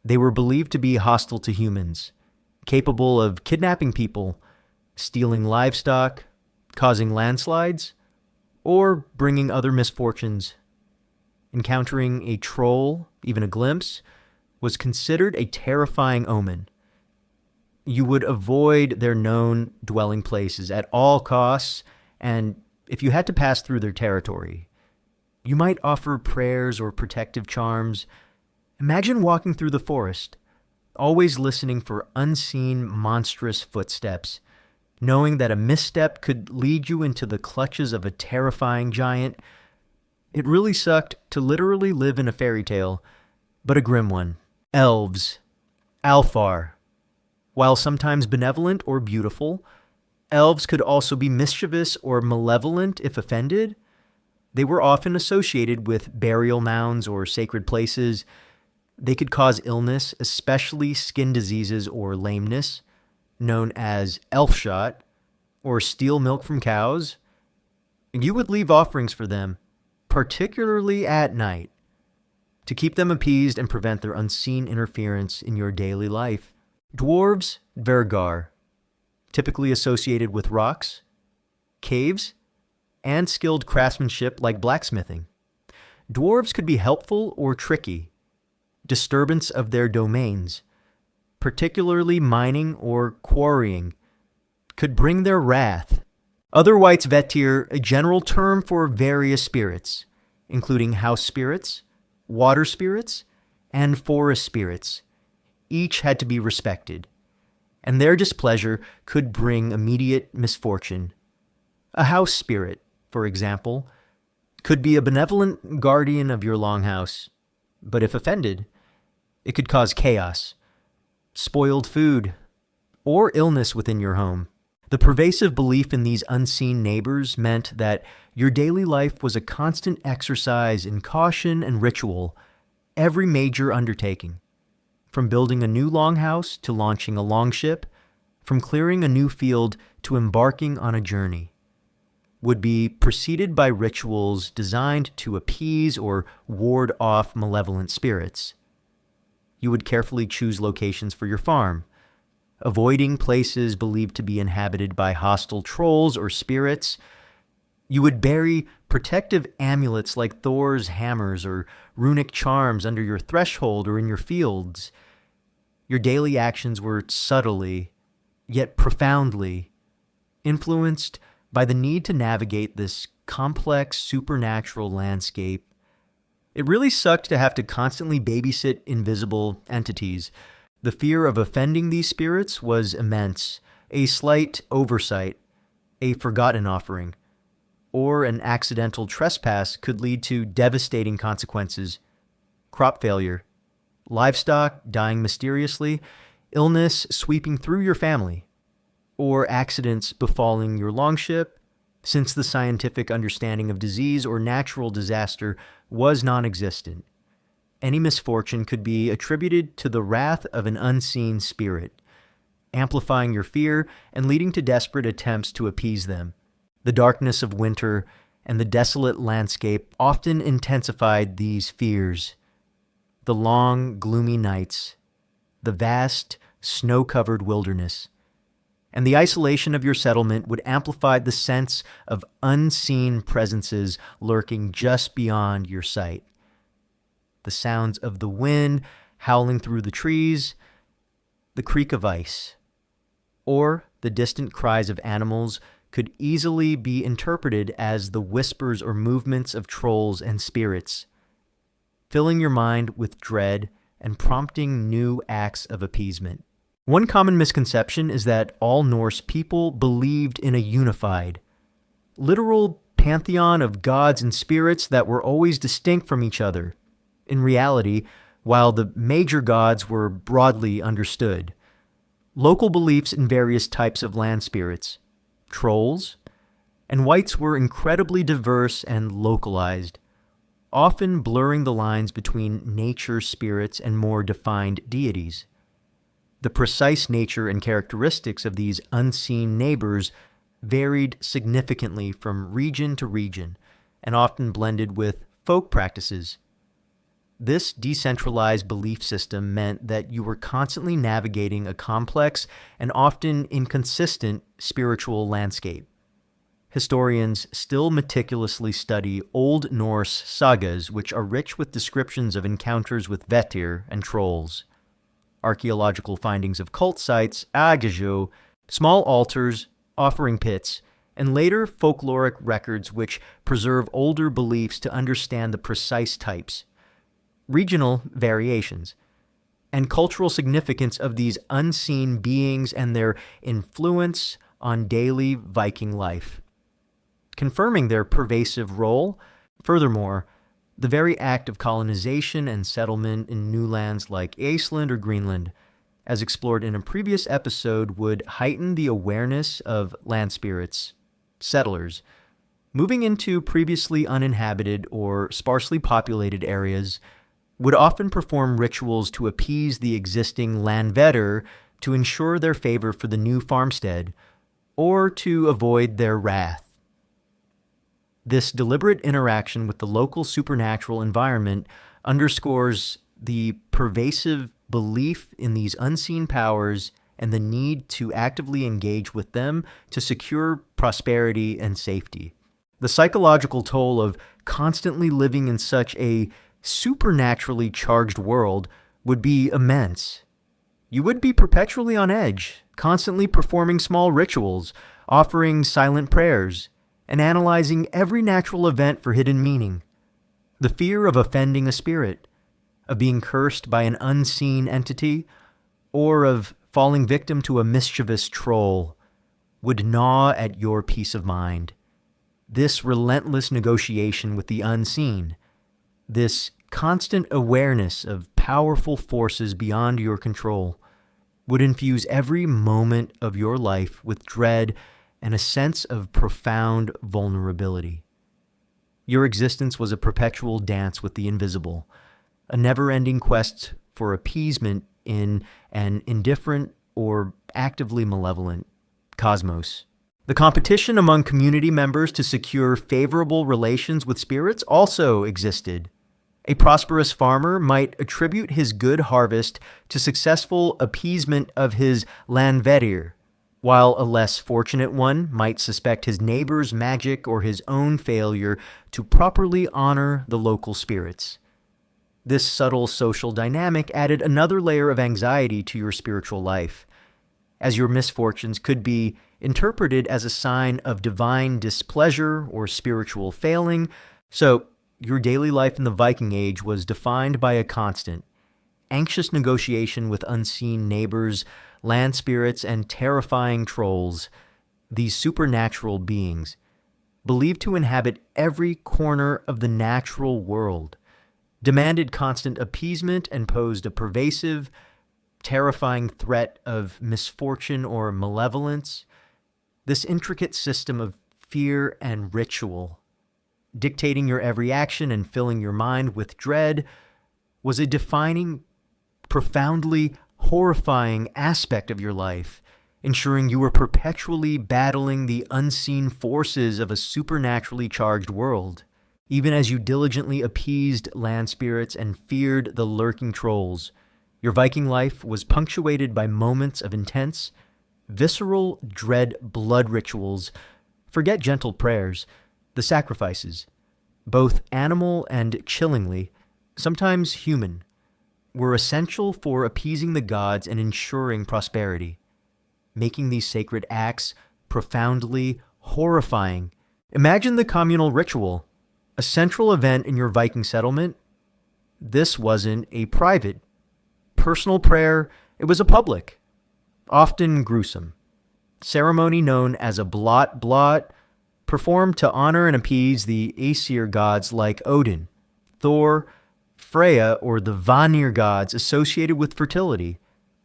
They were believed to be hostile to humans, capable of kidnapping people, stealing livestock, causing landslides, or bringing other misfortunes. Encountering a troll, even a glimpse, was considered a terrifying omen. You would avoid their known dwelling places at all costs, and if you had to pass through their territory, you might offer prayers or protective charms. Imagine walking through the forest, always listening for unseen, monstrous footsteps, knowing that a misstep could lead you into the clutches of a terrifying giant. It really sucked to literally live in a fairy tale, but a grim one. Elves. Alfar. While sometimes benevolent or beautiful, elves could also be mischievous or malevolent if offended. They were often associated with burial mounds or sacred places. They could cause illness, especially skin diseases or lameness, known as elf shot, or steal milk from cows. You would leave offerings for them, particularly at night, to keep them appeased and prevent their unseen interference in your daily life. Dwarves, draugar, typically associated with rocks, caves, and skilled craftsmanship like blacksmithing. Dwarves could be helpful or tricky. Disturbance of their domains, particularly mining or quarrying, could bring their wrath. Other wights vetir, a general term for various spirits, including house spirits, water spirits, and forest spirits. Each had to be respected, and their displeasure could bring immediate misfortune. A house spirit, for example, could be a benevolent guardian of your longhouse, but if offended, it could cause chaos, spoiled food, or illness within your home. The pervasive belief in these unseen neighbors meant that your daily life was a constant exercise in caution and ritual, every major undertaking. From building a new longhouse to launching a longship, from clearing a new field to embarking on a journey, would be preceded by rituals designed to appease or ward off malevolent spirits. You would carefully choose locations for your farm, avoiding places believed to be inhabited by hostile trolls or spirits. You would bury protective amulets like Thor's hammers or runic charms under your threshold or in your fields. Your daily actions were subtly, yet profoundly, influenced by the need to navigate this complex supernatural landscape. It really sucked to have to constantly babysit invisible entities. The fear of offending these spirits was immense, A slight oversight, a forgotten offering, or an accidental trespass could lead to devastating consequences: crop failure, livestock dying mysteriously, illness sweeping through your family, or accidents befalling your longship, since the scientific understanding of disease or natural disaster was non-existent. Any misfortune could be attributed to the wrath of an unseen spirit, amplifying your fear and leading to desperate attempts to appease them. The darkness of winter and the desolate landscape often intensified these fears. The long, gloomy nights, the vast, snow-covered wilderness, and the isolation of your settlement would amplify the sense of unseen presences lurking just beyond your sight. The sounds of the wind howling through the trees, the creak of ice, or the distant cries of animals could easily be interpreted as the whispers or movements of trolls and spirits, filling your mind with dread and prompting new acts of appeasement. One common misconception is that all Norse people believed in a unified, literal pantheon of gods and spirits that were always distinct from each other. In reality, while the major gods were broadly understood, local beliefs in various types of land spirits, trolls, and wights were incredibly diverse and localized, often blurring the lines between nature spirits and more defined deities. The precise nature and characteristics of these unseen neighbors varied significantly from region to region and often blended with folk practices. This decentralized belief system meant that you were constantly navigating a complex and often inconsistent spiritual landscape. Historians still meticulously study Old Norse sagas, which are rich with descriptions of encounters with Vetir and trolls. Archaeological findings of cult sites, agajo, small altars, offering pits, and later folkloric records which preserve older beliefs to understand the precise types, regional variations, and cultural significance of these unseen beings and their influence on daily Viking life, confirming their pervasive role. Furthermore, the very act of colonization and settlement in new lands like Iceland or Greenland, as explored in a previous episode, would heighten the awareness of land spirits, settlers, moving into previously uninhabited or sparsely populated areas would often perform rituals to appease the existing landvetter to ensure their favor for the new farmstead, or to avoid their wrath. This deliberate interaction with the local supernatural environment underscores the pervasive belief in these unseen powers and the need to actively engage with them to secure prosperity and safety. The psychological toll of constantly living in such a supernaturally charged world would be immense. You would be perpetually on edge, constantly performing small rituals, offering silent prayers, and analyzing every natural event for hidden meaning. The fear of offending a spirit, of being cursed by an unseen entity, or of falling victim to a mischievous troll would gnaw at your peace of mind. This relentless negotiation with the unseen, this constant awareness of powerful forces beyond your control, would infuse every moment of your life with dread and a sense of profound vulnerability. Your existence was a perpetual dance with the invisible, a never-ending quest for appeasement in an indifferent or actively malevolent cosmos. The competition among community members to secure favorable relations with spirits also existed. A prosperous farmer might attribute his good harvest to successful appeasement of his landvetter, while a less fortunate one might suspect his neighbor's magic or his own failure to properly honor the local spirits. This subtle social dynamic added another layer of anxiety to your spiritual life, as your misfortunes could be interpreted as a sign of divine displeasure or spiritual failing. So, your daily life in the Viking Age was defined by a constant, anxious negotiation with unseen neighbors land spirits, and terrifying trolls, these supernatural beings, believed to inhabit every corner of the natural world, demanded constant appeasement, and posed a pervasive, terrifying threat of misfortune or malevolence. This intricate system of fear and ritual, dictating your every action and filling your mind with dread, was a defining, profoundly horrifying aspect of your life, ensuring you were perpetually battling the unseen forces of a supernaturally charged world, even as you diligently appeased land spirits and feared the lurking trolls. Your Viking life was punctuated by moments of intense, visceral dread blood rituals. Forget gentle prayers. The sacrifices, both animal and chillingly, sometimes human, were essential for appeasing the gods and ensuring prosperity, making these sacred acts profoundly horrifying. Imagine the communal ritual, a central event in your Viking settlement. This wasn't a private, personal prayer, it was a public, often gruesome, ceremony known as a blot, performed to honor and appease the Aesir gods like Odin, Thor, Freya, or the Vanir gods associated with fertility,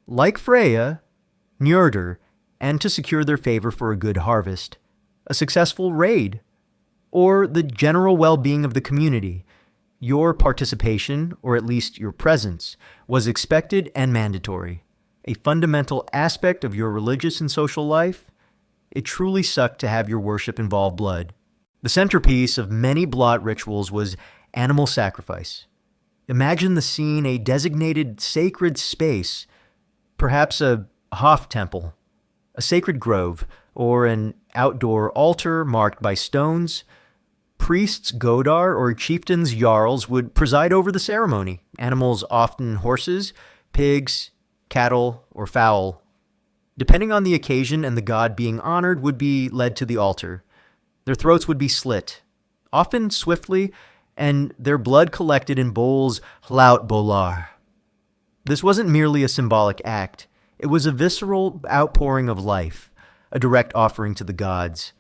like Freya, Njörður, and to secure their favor for a good harvest, a successful raid, or the general well-being of the community. Your participation, or at least your presence, was expected and mandatory, a fundamental aspect of your religious and social life. It truly sucked to have your worship involve blood. The centerpiece of many blot rituals was animal sacrifice. Imagine the scene: a designated sacred space, perhaps a Hof temple, a sacred grove, or an outdoor altar marked by stones. Priests, godar, or chieftains, jarls, would preside over the ceremony. Animals, often horses, pigs, cattle, or fowl, depending on the occasion and the god being honored, would be led to the altar. Their throats would be slit, often swiftly, and their blood collected in bowls hlautbolar. This wasn't merely a symbolic act. It was a visceral outpouring of life, a direct offering to the gods.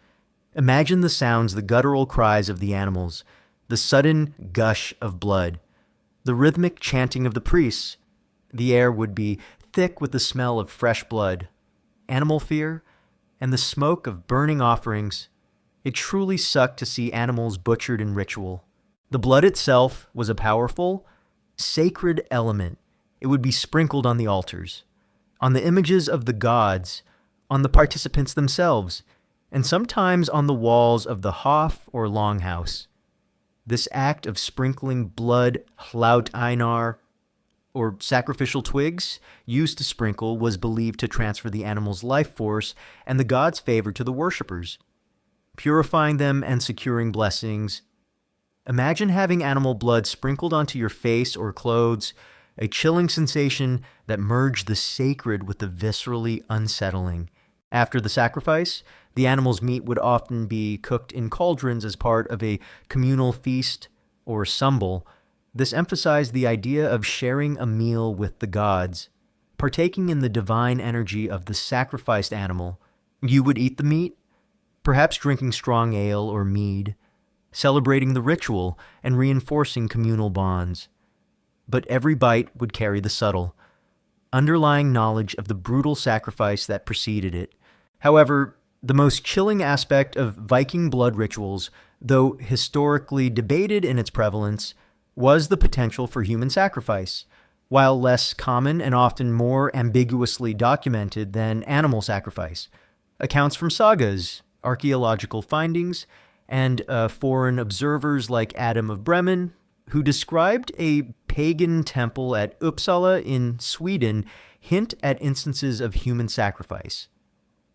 Imagine the sounds, the guttural cries of the animals, the sudden gush of blood, the rhythmic chanting of the priests. The air would be thick with the smell of fresh blood, animal fear, and the smoke of burning offerings. It truly sucked to see animals butchered in ritual. The blood itself was a powerful, sacred element. It would be sprinkled on the altars, on the images of the gods, on the participants themselves, and sometimes on the walls of the Hof or longhouse. This act of sprinkling blood, hlaut einar, or sacrificial twigs used to sprinkle, was believed to transfer the animal's life force and the god's favor to the worshippers, purifying them and securing blessings. Imagine having animal blood sprinkled onto your face or clothes, a chilling sensation that merged the sacred with the viscerally unsettling. After the sacrifice, the animal's meat would often be cooked in cauldrons as part of a communal feast or sumbel. This emphasized the idea of sharing a meal with the gods, partaking in the divine energy of the sacrificed animal. You would eat the meat, perhaps drinking strong ale or mead, celebrating the ritual and reinforcing communal bonds. But every bite would carry the subtle, underlying knowledge of the brutal sacrifice that preceded it. However, the most chilling aspect of Viking blood rituals, though historically debated in its prevalence, was the potential for human sacrifice, while less common and often more ambiguously documented than animal sacrifice. Accounts from sagas, archaeological findings, and foreign observers like Adam of Bremen, who described a pagan temple at Uppsala in Sweden, hint at instances of human sacrifice,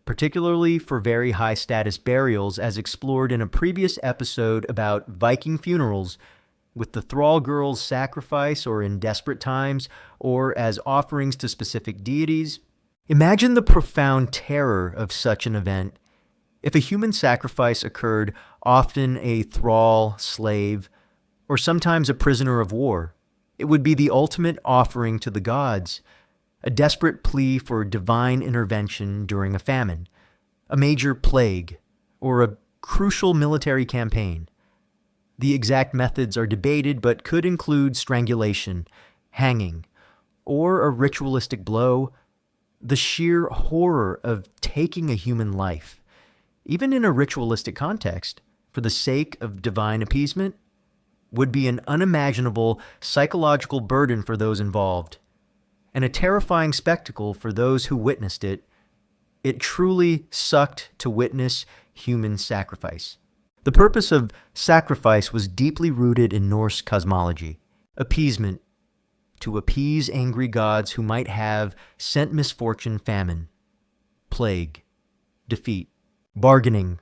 particularly for very high-status burials, as explored in a previous episode about Viking funerals, with the thrall girls' sacrifice or in desperate times, or as offerings to specific deities. Imagine the profound terror of such an event. If a human sacrifice occurred, often a thrall, slave, or sometimes a prisoner of war, it would be the ultimate offering to the gods, a desperate plea for divine intervention during a famine, a major plague, or a crucial military campaign. The exact methods are debated, but could include strangulation, hanging, or a ritualistic blow. The sheer horror of taking a human life, even in a ritualistic context, for the sake of divine appeasement, would be an unimaginable psychological burden for those involved, and a terrifying spectacle for those who witnessed it. It truly sucked to witness human sacrifice. The purpose of sacrifice was deeply rooted in Norse cosmology. Appeasement, to appease angry gods who might have sent misfortune, famine, plague, defeat. Bargaining,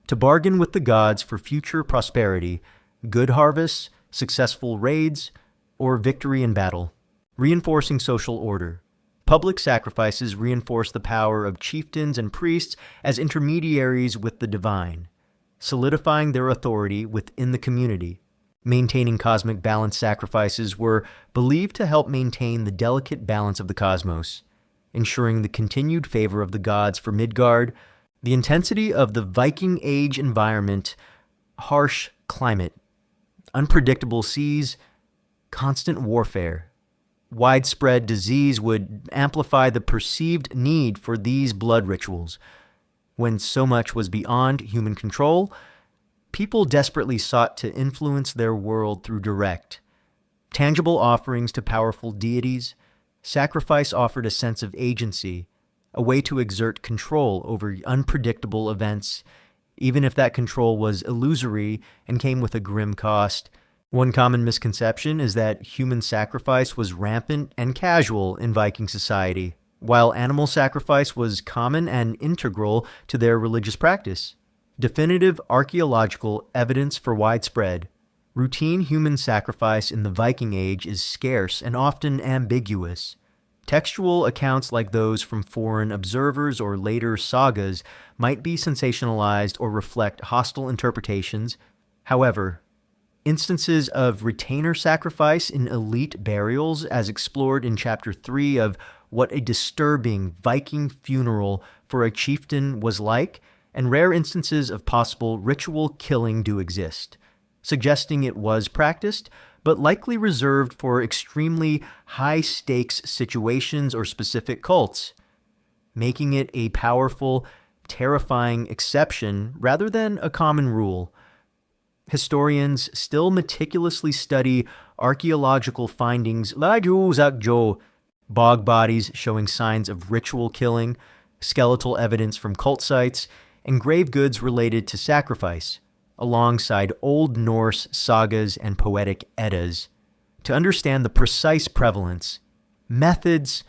to bargain with the gods for future prosperity, good harvests, successful raids, or victory in battle. Reinforcing social order. Public sacrifices reinforce the power of chieftains and priests as intermediaries with the divine, solidifying their authority within the community. Maintaining cosmic balance sacrifices were believed to help maintain the delicate balance of the cosmos, ensuring the continued favor of the gods for Midgard. The intensity of the Viking Age environment, harsh climate, unpredictable seas, constant warfare, widespread disease would amplify the perceived need for these blood rituals. When so much was beyond human control, people desperately sought to influence their world through direct, tangible offerings to powerful deities. Sacrifice offered a sense of agency, a way to exert control over unpredictable events, even if that control was illusory and came with a grim cost. One common misconception is that human sacrifice was rampant and casual in Viking society, while animal sacrifice was common and integral to their religious practice. Definitive archaeological evidence for widespread, routine human sacrifice in the Viking Age is scarce and often ambiguous. Textual accounts like those from foreign observers or later sagas might be sensationalized or reflect hostile interpretations. However, instances of retainer sacrifice in elite burials, as explored in Chapter 3 of What a Disturbing Viking Funeral for a Chieftain Was Like, and rare instances of possible ritual killing do exist, suggesting it was practiced, but likely reserved for extremely high-stakes situations or specific cults, making it a powerful, terrifying exception rather than a common rule. Historians still meticulously study archaeological findings like bog bodies showing signs of ritual killing, skeletal evidence from cult sites, and grave goods related to sacrifice, alongside Old Norse sagas and poetic Eddas, to understand the precise prevalence, methods,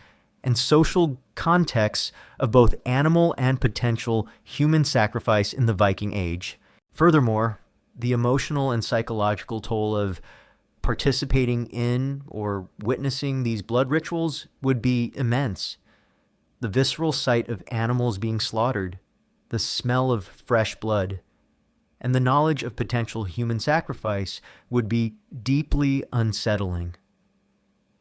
and social contexts of both animal and potential human sacrifice in the Viking Age. Furthermore, the emotional and psychological toll of participating in or witnessing these blood rituals would be immense. The visceral sight of animals being slaughtered, the smell of fresh blood, and the knowledge of potential human sacrifice would be deeply unsettling.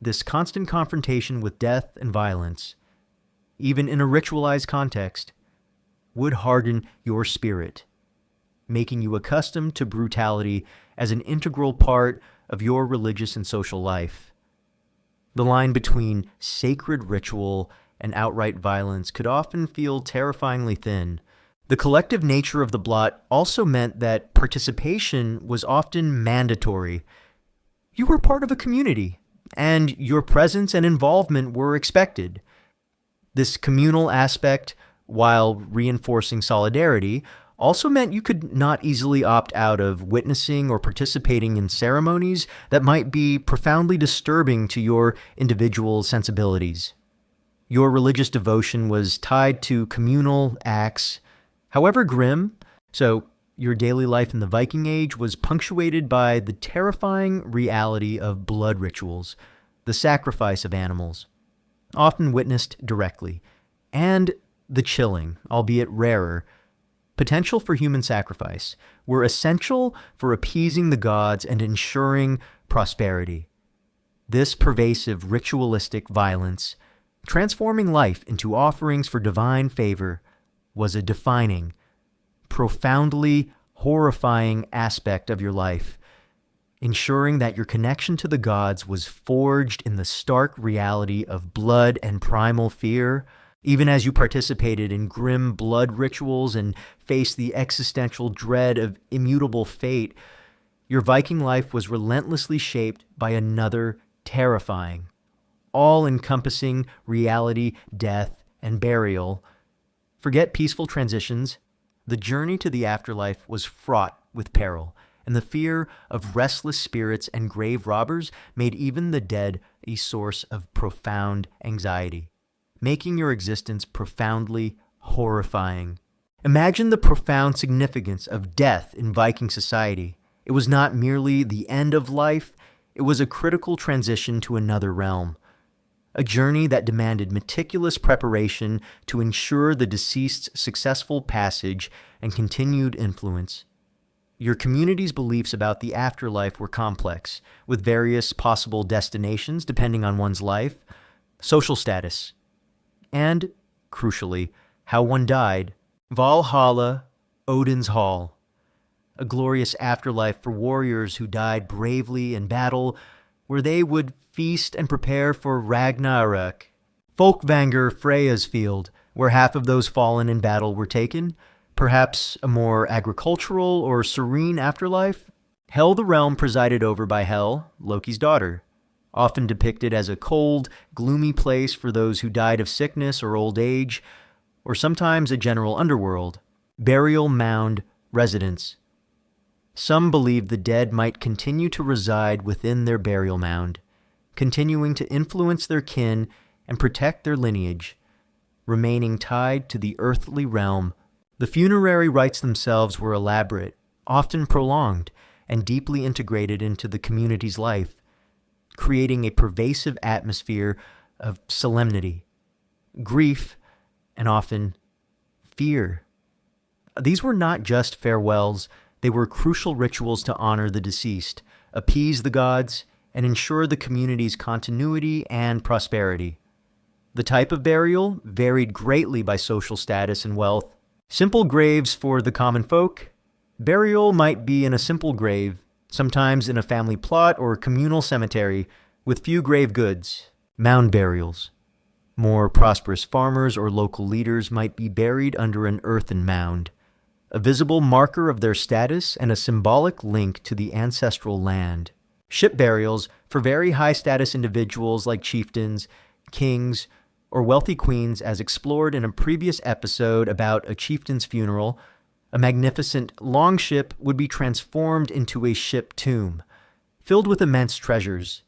This constant confrontation with death and violence, even in a ritualized context, would harden your spirit, making you accustomed to brutality as an integral part of your religious and social life. The line between sacred ritual and outright violence could often feel terrifyingly thin. The collective nature of the blot also meant that participation was often mandatory. You were part of a community, and your presence and involvement were expected. This communal aspect, while reinforcing solidarity, also meant you could not easily opt out of witnessing or participating in ceremonies that might be profoundly disturbing to your individual sensibilities. Your religious devotion was tied to communal acts, however grim, so your daily life in the Viking Age was punctuated by the terrifying reality of blood rituals, the sacrifice of animals, often witnessed directly, and the chilling, albeit rarer, potential for human sacrifice were essential for appeasing the gods and ensuring prosperity. This pervasive ritualistic violence Transforming life into offerings for divine favor was a defining, profoundly horrifying aspect of your life, ensuring that your connection to the gods was forged in the stark reality of blood and primal fear, even as you participated in grim blood rituals and faced the existential dread of immutable fate. Your Viking life was relentlessly shaped by another terrifying, all-encompassing reality, death, and burial. Forget peaceful transitions. The journey to the afterlife was fraught with peril, and the fear of restless spirits and grave robbers made even the dead a source of profound anxiety, making your existence profoundly horrifying. Imagine the profound significance of death in Viking society. It was not merely the end of life, it was a critical transition to another realm, a journey that demanded meticulous preparation to ensure the deceased's successful passage and continued influence. Your community's beliefs about the afterlife were complex, with various possible destinations depending on one's life, social status, and, crucially, how one died. Valhalla, Odin's Hall, a glorious afterlife for warriors who died bravely in battle, where they would feast and prepare for Ragnarök. Folkvanger, Freya's field, where half of those fallen in battle were taken. Perhaps a more agricultural or serene afterlife? Hel, the realm presided over by Hel, Loki's daughter, often depicted as a cold, gloomy place for those who died of sickness or old age, or sometimes a general underworld, burial mound residence. Some believed the dead might continue to reside within their burial mound, continuing to influence their kin and protect their lineage, remaining tied to the earthly realm. The funerary rites themselves were elaborate, often prolonged, and deeply integrated into the community's life, creating a pervasive atmosphere of solemnity, grief, and often fear. These were not just farewells, they were crucial rituals to honor the deceased, appease the gods, and ensure the community's continuity and prosperity. The type of burial varied greatly by social status and wealth. Simple graves for the common folk. Burial might be in a simple grave, sometimes in a family plot or communal cemetery with few grave goods. Mound burials. More prosperous farmers or local leaders might be buried under an earthen mound, a visible marker of their status and a symbolic link to the ancestral land. Ship burials for very high-status individuals like chieftains, kings, or wealthy queens, as explored in a previous episode about a chieftain's funeral. A magnificent longship would be transformed into a ship tomb, filled with immense treasures,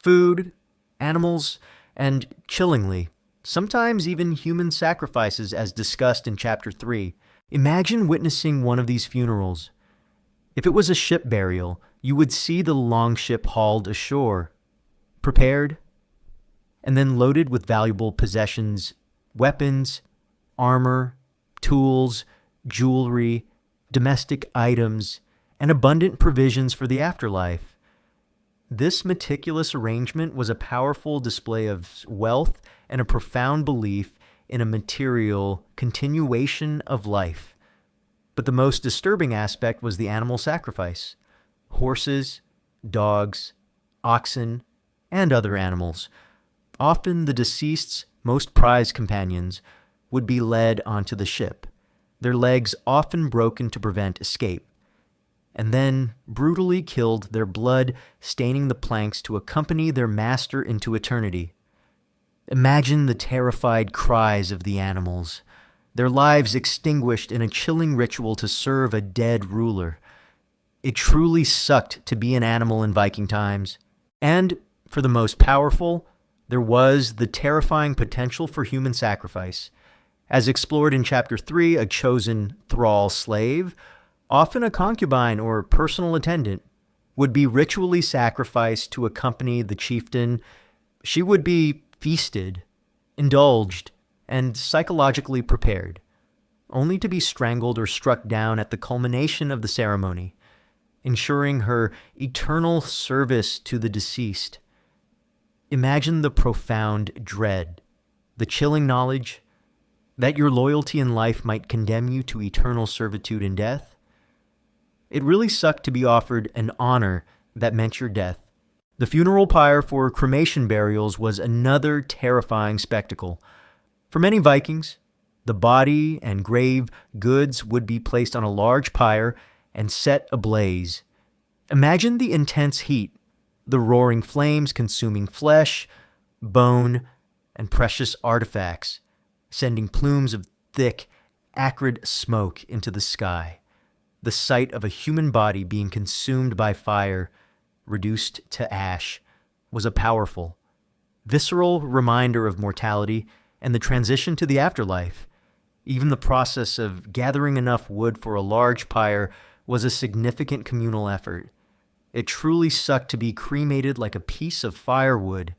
food, animals, and, chillingly, sometimes even human sacrifices, as discussed in Chapter 3. Imagine witnessing one of these funerals. If it was a ship burial, you would see the longship hauled ashore, prepared, and then loaded with valuable possessions, weapons, armor, tools, jewelry, domestic items, and abundant provisions for the afterlife. This meticulous arrangement was a powerful display of wealth and a profound belief in a material continuation of life. But the most disturbing aspect was the animal sacrifice. Horses, dogs, oxen, and other animals, often the deceased's most prized companions, would be led onto the ship, their legs often broken to prevent escape, and then brutally killed, their blood staining the planks to accompany their master into eternity. Imagine the terrified cries of the animals, their lives extinguished in a chilling ritual to serve a dead ruler. It truly sucked to be an animal in Viking times. And, for the most powerful, there was the terrifying potential for human sacrifice. As explored in Chapter 3, a chosen thrall slave, often a concubine or personal attendant, would be ritually sacrificed to accompany the chieftain. She would be feasted, indulged, and psychologically prepared, only to be strangled or struck down at the culmination of the ceremony, ensuring her eternal service to the deceased. Imagine the profound dread, the chilling knowledge that your loyalty in life might condemn you to eternal servitude in death. It really sucked to be offered an honor that meant your death. The funeral pyre for cremation burials was another terrifying spectacle. For many Vikings, the body and grave goods would be placed on a large pyre and set ablaze. Imagine the intense heat, the roaring flames consuming flesh, bone, and precious artifacts, sending plumes of thick, acrid smoke into the sky. The sight of a human body being consumed by fire, reduced to ash, was a powerful, visceral reminder of mortality and the transition to the afterlife. Even the process of gathering enough wood for a large pyre was a significant communal effort. It truly sucked to be cremated like a piece of firewood.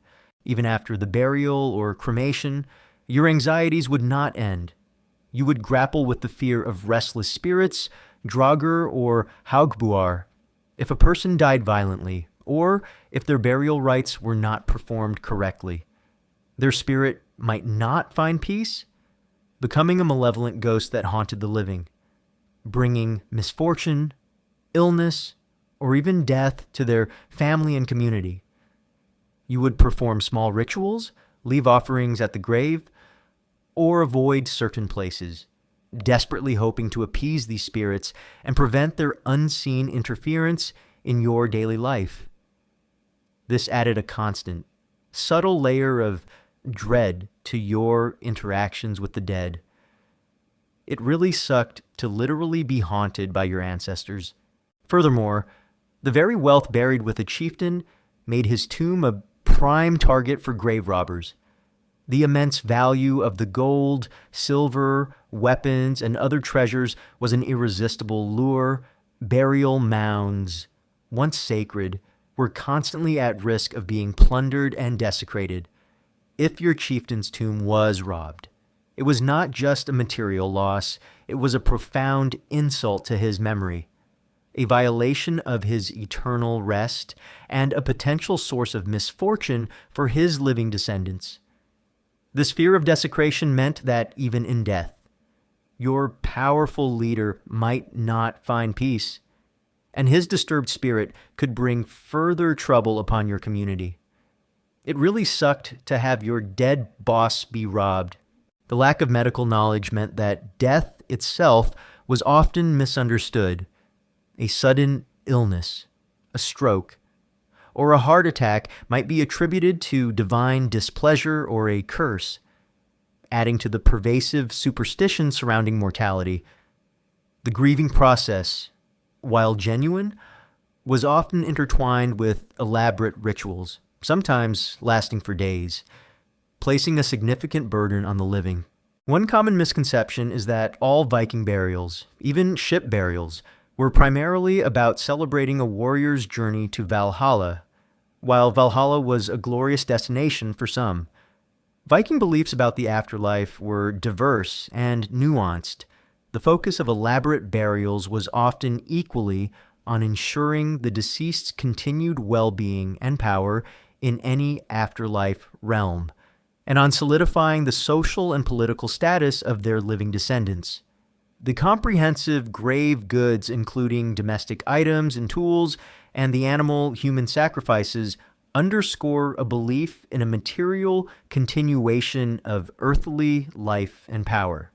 Even after the burial or cremation, your anxieties would not end. You would grapple with the fear of restless spirits, draugar, or haugbuar, if a person died violently, or if their burial rites were not performed correctly. Their spirit might not find peace, becoming a malevolent ghost that haunted the living, bringing misfortune, illness, or even death to their family and community. You would perform small rituals, leave offerings at the grave, or avoid certain places, desperately hoping to appease these spirits and prevent their unseen interference in your daily life. This added a constant, subtle layer of dread to your interactions with the dead. It really sucked to literally be haunted by your ancestors. Furthermore, the very wealth buried with a chieftain made his tomb a prime target for grave robbers. The immense value of the gold, silver, weapons, and other treasures was an irresistible lure. Burial mounds, once sacred, were constantly at risk of being plundered and desecrated. If your chieftain's tomb was robbed, it was not just a material loss, it was a profound insult to his memory, a violation of his eternal rest, and a potential source of misfortune for his living descendants. This fear of desecration meant that even in death, your powerful leader might not find peace, and his disturbed spirit could bring further trouble upon your community. It really sucked to have your dead boss be robbed. The lack of medical knowledge meant that death itself was often misunderstood. A sudden illness, a stroke, or a heart attack might be attributed to divine displeasure or a curse, adding to the pervasive superstition surrounding mortality. The grieving process, while genuine, was often intertwined with elaborate rituals, sometimes lasting for days, placing a significant burden on the living. One common misconception is that all Viking burials, even ship burials, were primarily about celebrating a warrior's journey to Valhalla, while Valhalla was a glorious destination for some. Viking beliefs about the afterlife were diverse and nuanced. The focus of elaborate burials was often equally on ensuring the deceased's continued well-being and power in any afterlife realm, and on solidifying the social and political status of their living descendants. The comprehensive grave goods, including domestic items and tools, and the animal-human sacrifices, underscore a belief in a material continuation of earthly life and power.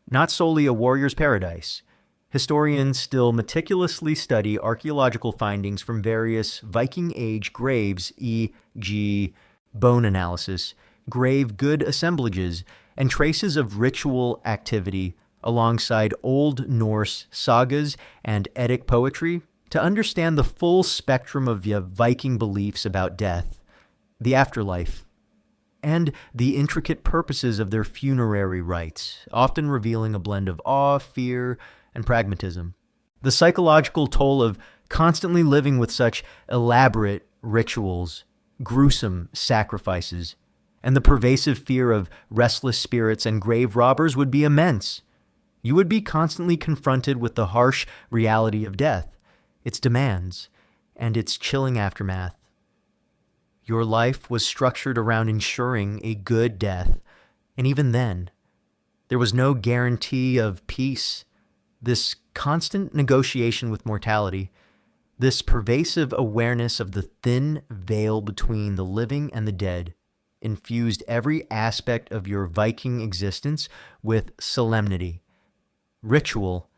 Not solely a warrior's paradise, historians still meticulously study archaeological findings from various Viking Age graves, e.g., bone analysis, grave good assemblages, and traces of ritual activity alongside Old Norse sagas and Eddic poetry to understand the full spectrum of Viking beliefs about death, the afterlife, and the intricate purposes of their funerary rites, often revealing a blend of awe, fear, and pragmatism. The psychological toll of constantly living with such elaborate rituals, gruesome sacrifices, and the pervasive fear of restless spirits and grave robbers would be immense. You would be constantly confronted with the harsh reality of death, its demands, and its chilling aftermath. Your life was structured around ensuring a good death, And even then, there was no guarantee of peace. This constant negotiation with mortality, this pervasive awareness of the thin veil between the living and the dead, infused every aspect of your Viking existence with solemnity, ritual,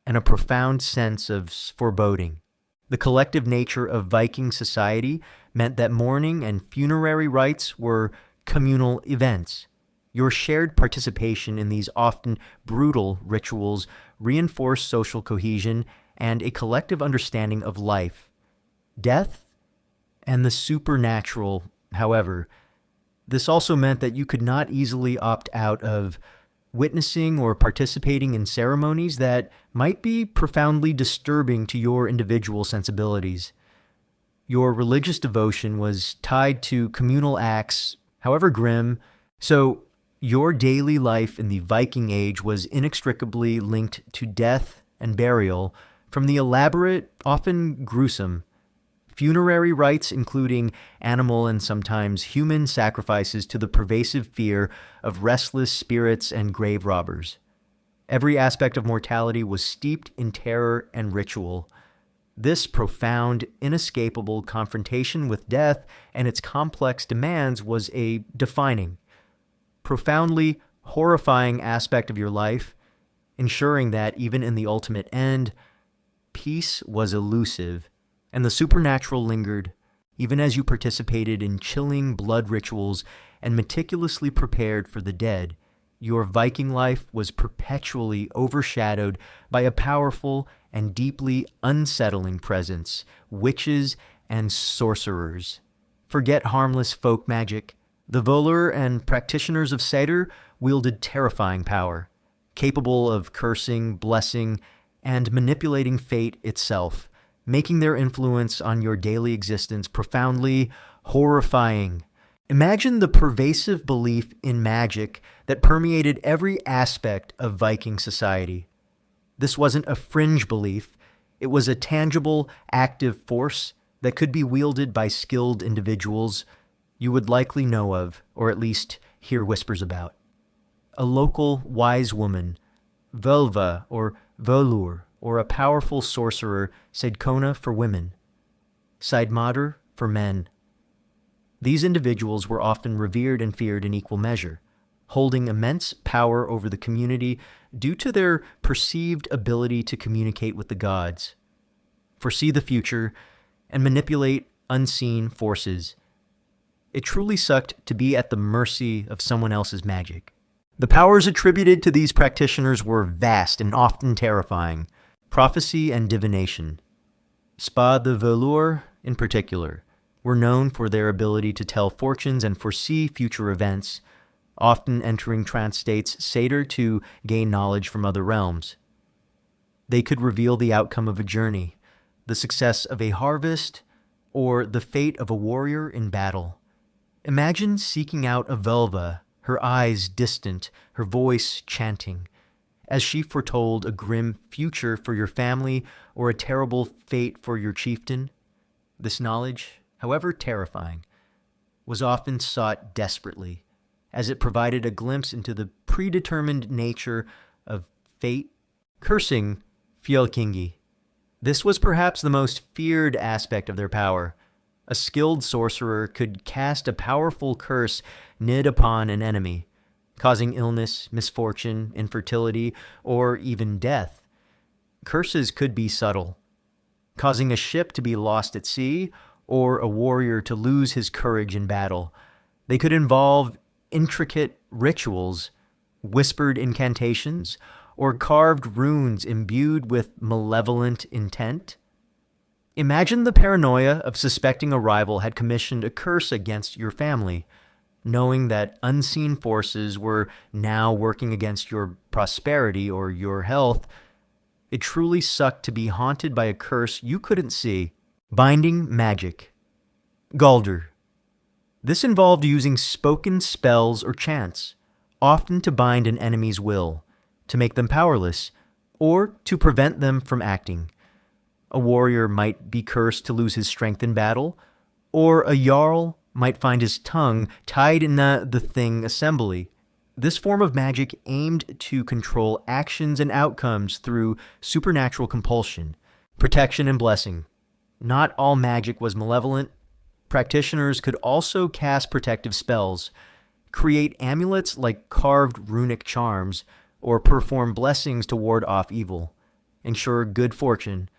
and a profound sense of foreboding. The collective nature of Viking society meant that mourning and funerary rites were communal events. Your shared participation in these often brutal rituals reinforced social cohesion and a collective understanding of life. Death and the supernatural, however, this also meant that you could not easily opt out of witnessing or participating in ceremonies that might be profoundly disturbing to your individual sensibilities. Your religious devotion was tied to communal acts, however grim, so your daily life in the Viking Age was inextricably linked to death and burial, from the elaborate, often gruesome, funerary rites including animal and sometimes human sacrifices to the pervasive fear of restless spirits and grave robbers. Every aspect of mortality was steeped in terror and ritual. This profound, inescapable confrontation with death and its complex demands was a defining, profoundly horrifying aspect of your life, ensuring that even in the ultimate end, peace was elusive and the supernatural lingered, even as you participated in chilling blood rituals and meticulously prepared for the dead. Your Viking life was perpetually overshadowed by a powerful and deeply unsettling presence, witches and sorcerers. Forget harmless folk magic. The Volur and practitioners of Seder wielded terrifying power, capable of cursing, blessing, and manipulating fate itself, making their influence on your daily existence profoundly horrifying. Imagine the pervasive belief in magic that permeated every aspect of Viking society. This wasn't a fringe belief. It was a tangible, active force that could be wielded by skilled individuals you would likely know of, or at least hear whispers about. A local wise woman, Völva or Völur, or a powerful sorcerer, Seidkona for women, Seidmaður for men. These individuals were often revered and feared in equal measure, holding immense power over the community due to their perceived ability to communicate with the gods, foresee the future, and manipulate unseen forces. It truly sucked to be at the mercy of someone else's magic. The powers attributed to these practitioners were vast and often terrifying. Prophecy and divination. Spa the Velour, in particular, were known for their ability to tell fortunes and foresee future events, often entering trance states Seder to gain knowledge from other realms. They could reveal the outcome of a journey, the success of a harvest, or the fate of a warrior in battle. Imagine seeking out a Völva, her eyes distant, her voice chanting, as she foretold a grim future for your family or a terrible fate for your chieftain. This knowledge, however terrifying, was often sought desperately, as it provided a glimpse into the predetermined nature of fate. Cursing Fjölkingi. This was perhaps the most feared aspect of their power. A skilled sorcerer could cast a powerful curse knit upon an enemy, causing illness, misfortune, infertility, or even death. Curses could be subtle, causing a ship to be lost at sea or a warrior to lose his courage in battle. They could involve intricate rituals, whispered incantations, or carved runes imbued with malevolent intent. Imagine the paranoia of suspecting a rival had commissioned a curse against your family, knowing that unseen forces were now working against your prosperity or your health. It truly sucked to be haunted by a curse you couldn't see. Binding magic. Galdur. This involved using spoken spells or chants, often to bind an enemy's will, to make them powerless, or to prevent them from acting. A warrior might be cursed to lose his strength in battle, or a jarl might find his tongue tied in the thing assembly, This form of magic aimed to control actions and outcomes through supernatural compulsion, protection, and blessing. Not all magic was malevolent. Practitioners could also cast protective spells, create amulets like carved runic charms, or perform blessings to ward off evil, ensure good fortune,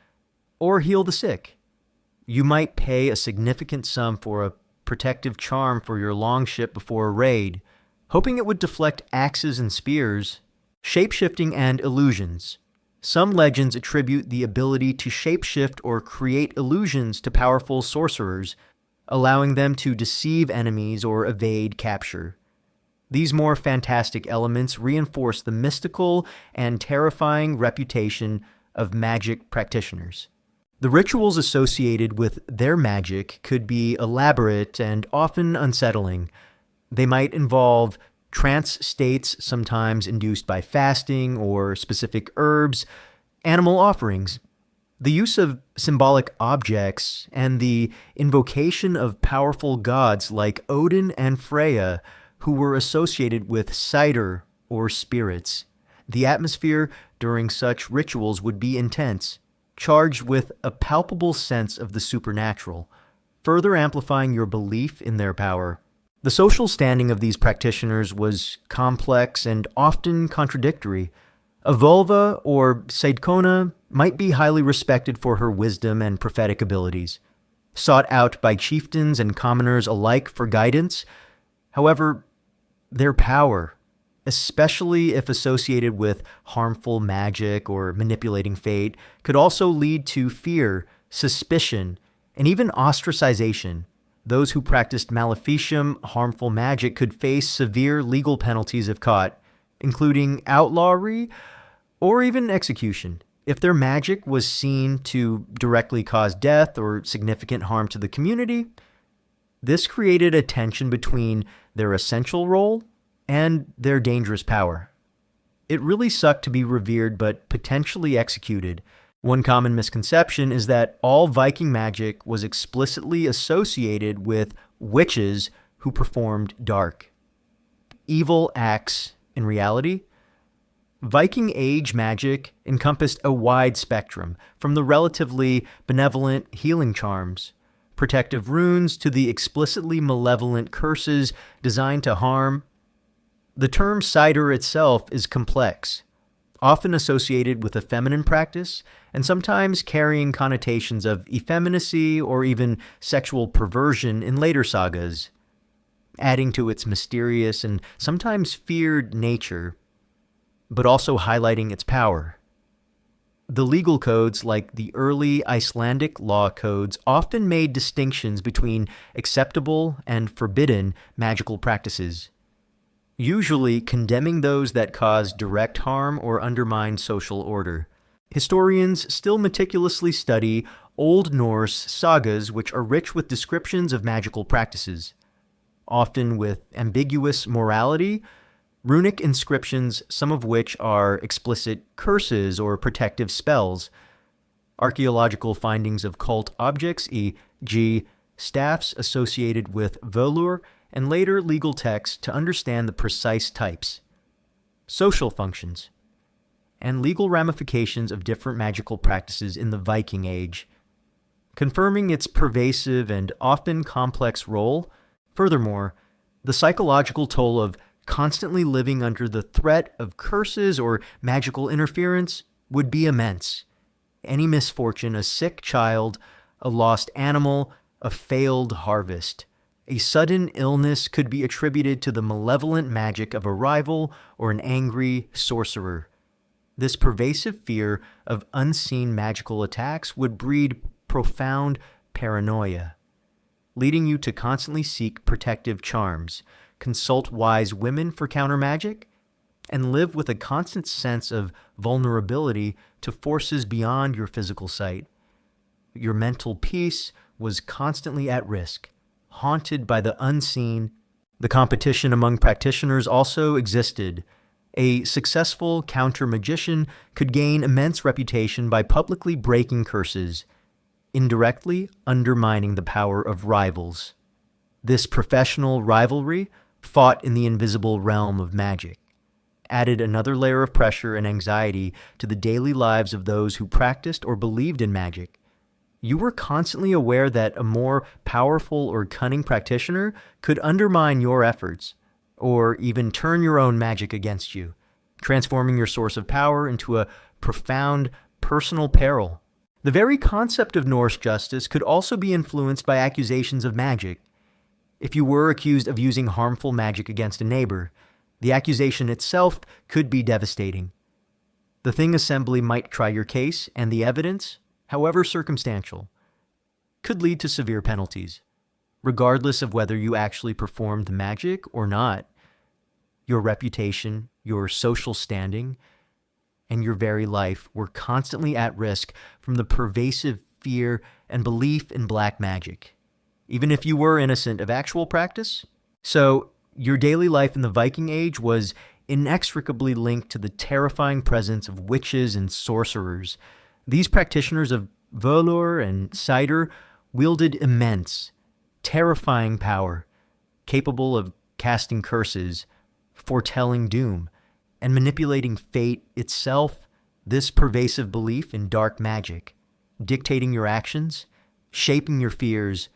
or heal the sick. You might pay a significant sum for a protective charm for your longship before a raid, hoping it would deflect axes and spears. Shapeshifting and illusions. Some legends attribute the ability to shapeshift or create illusions to powerful sorcerers, allowing them to deceive enemies or evade capture. These more fantastic elements reinforce the mystical and terrifying reputation of magic practitioners. The rituals associated with their magic could be elaborate and often unsettling. They might involve trance states, sometimes induced by fasting or specific herbs, animal offerings, the use of symbolic objects, and the invocation of powerful gods like Odin and Freya, who were associated with cider or spirits. The atmosphere during such rituals would be intense, charged with a palpable sense of the supernatural, further amplifying your belief in their power. The social standing of these practitioners was complex and often contradictory. A vulva or seidkona might be highly respected for her wisdom and prophetic abilities, sought out by chieftains and commoners alike for guidance. However, their power, especially if associated with harmful magic or manipulating fate, could also lead to fear, suspicion, and even ostracization. Those who practiced maleficium, harmful magic, could face severe legal penalties if caught, including outlawry or even execution. If their magic was seen to directly cause death or significant harm to the community, this created a tension between their essential role and their dangerous power. It really sucked to be revered but potentially executed. One common misconception is that all Viking magic was explicitly associated with witches who performed dark, evil acts. In reality, Viking Age magic encompassed a wide spectrum, from the relatively benevolent healing charms, protective runes, to the explicitly malevolent curses designed to harm. The term cider itself is complex, often associated with a feminine practice, and sometimes carrying connotations of effeminacy or even sexual perversion in later sagas, adding to its mysterious and sometimes feared nature, but also highlighting its power. The legal codes, like the early Icelandic law codes, often made distinctions between acceptable and forbidden magical practices, usually condemning those that cause direct harm or undermine social order. Historians still meticulously study Old Norse sagas, which are rich with descriptions of magical practices, often with ambiguous morality, runic inscriptions, some of which are explicit curses or protective spells, archaeological findings of cult objects, e.g., staffs associated with volur, and later legal texts to understand the precise types, social functions, and legal ramifications of different magical practices in the Viking Age, confirming its pervasive and often complex role. Furthermore, the psychological toll of constantly living under the threat of curses or magical interference would be immense. Any misfortune, a sick child, a lost animal, a failed harvest, a sudden illness could be attributed to the malevolent magic of a rival or an angry sorcerer. This pervasive fear of unseen magical attacks would breed profound paranoia, leading you to constantly seek protective charms, consult wise women for counter magic, and live with a constant sense of vulnerability to forces beyond your physical sight. Your mental peace was constantly at risk, haunted by the unseen. The competition among practitioners also existed. A successful counter-magician could gain immense reputation by publicly breaking curses, indirectly undermining the power of rivals. This professional rivalry fought in the invisible realm of magic, added another layer of pressure and anxiety to the daily lives of those who practiced or believed in magic. You were constantly aware that a more powerful or cunning practitioner could undermine your efforts, or even turn your own magic against you, transforming your source of power into a profound personal peril. The very concept of Norse justice could also be influenced by accusations of magic. If you were accused of using harmful magic against a neighbor, the accusation itself could be devastating. The Thing Assembly might try your case, and the evidence, however circumstantial, could lead to severe penalties. Regardless of whether you actually performed the magic or not, your reputation, your social standing, and your very life were constantly at risk from the pervasive fear and belief in black magic, even if you were innocent of actual practice. So, your daily life in the Viking Age was inextricably linked to the terrifying presence of witches and sorcerers. These practitioners of Folklore and cider wielded immense, terrifying power, capable of casting curses, foretelling doom, and manipulating fate itself. This pervasive belief in dark magic, dictating your actions, shaping your fears,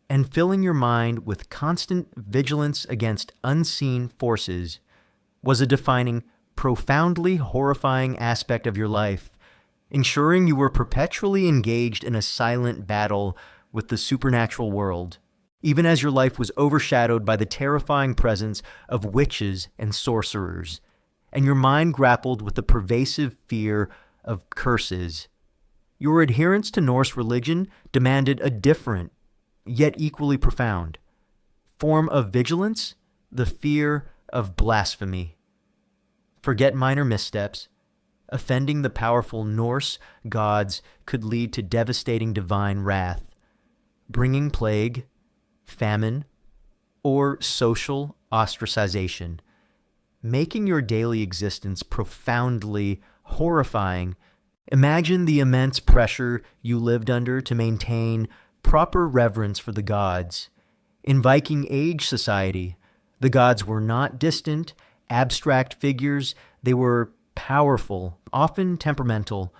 and filling your mind with constant vigilance against unseen forces, was a defining, profoundly horrifying aspect of your life, ensuring you were perpetually engaged in a silent battle with the supernatural world, even as your life was overshadowed by the terrifying presence of witches and sorcerers, and your mind grappled with the pervasive fear of curses. Your adherence to Norse religion demanded a different, yet equally profound, form of vigilance: the fear of blasphemy. Forget minor missteps. Offending the powerful Norse gods could lead to devastating divine wrath, bringing plague, famine, or social ostracization, making your daily existence profoundly horrifying. Imagine the immense pressure you lived under to maintain proper reverence for the gods. In Viking Age society, the gods were not distant, abstract figures. They were powerful, often temperamental,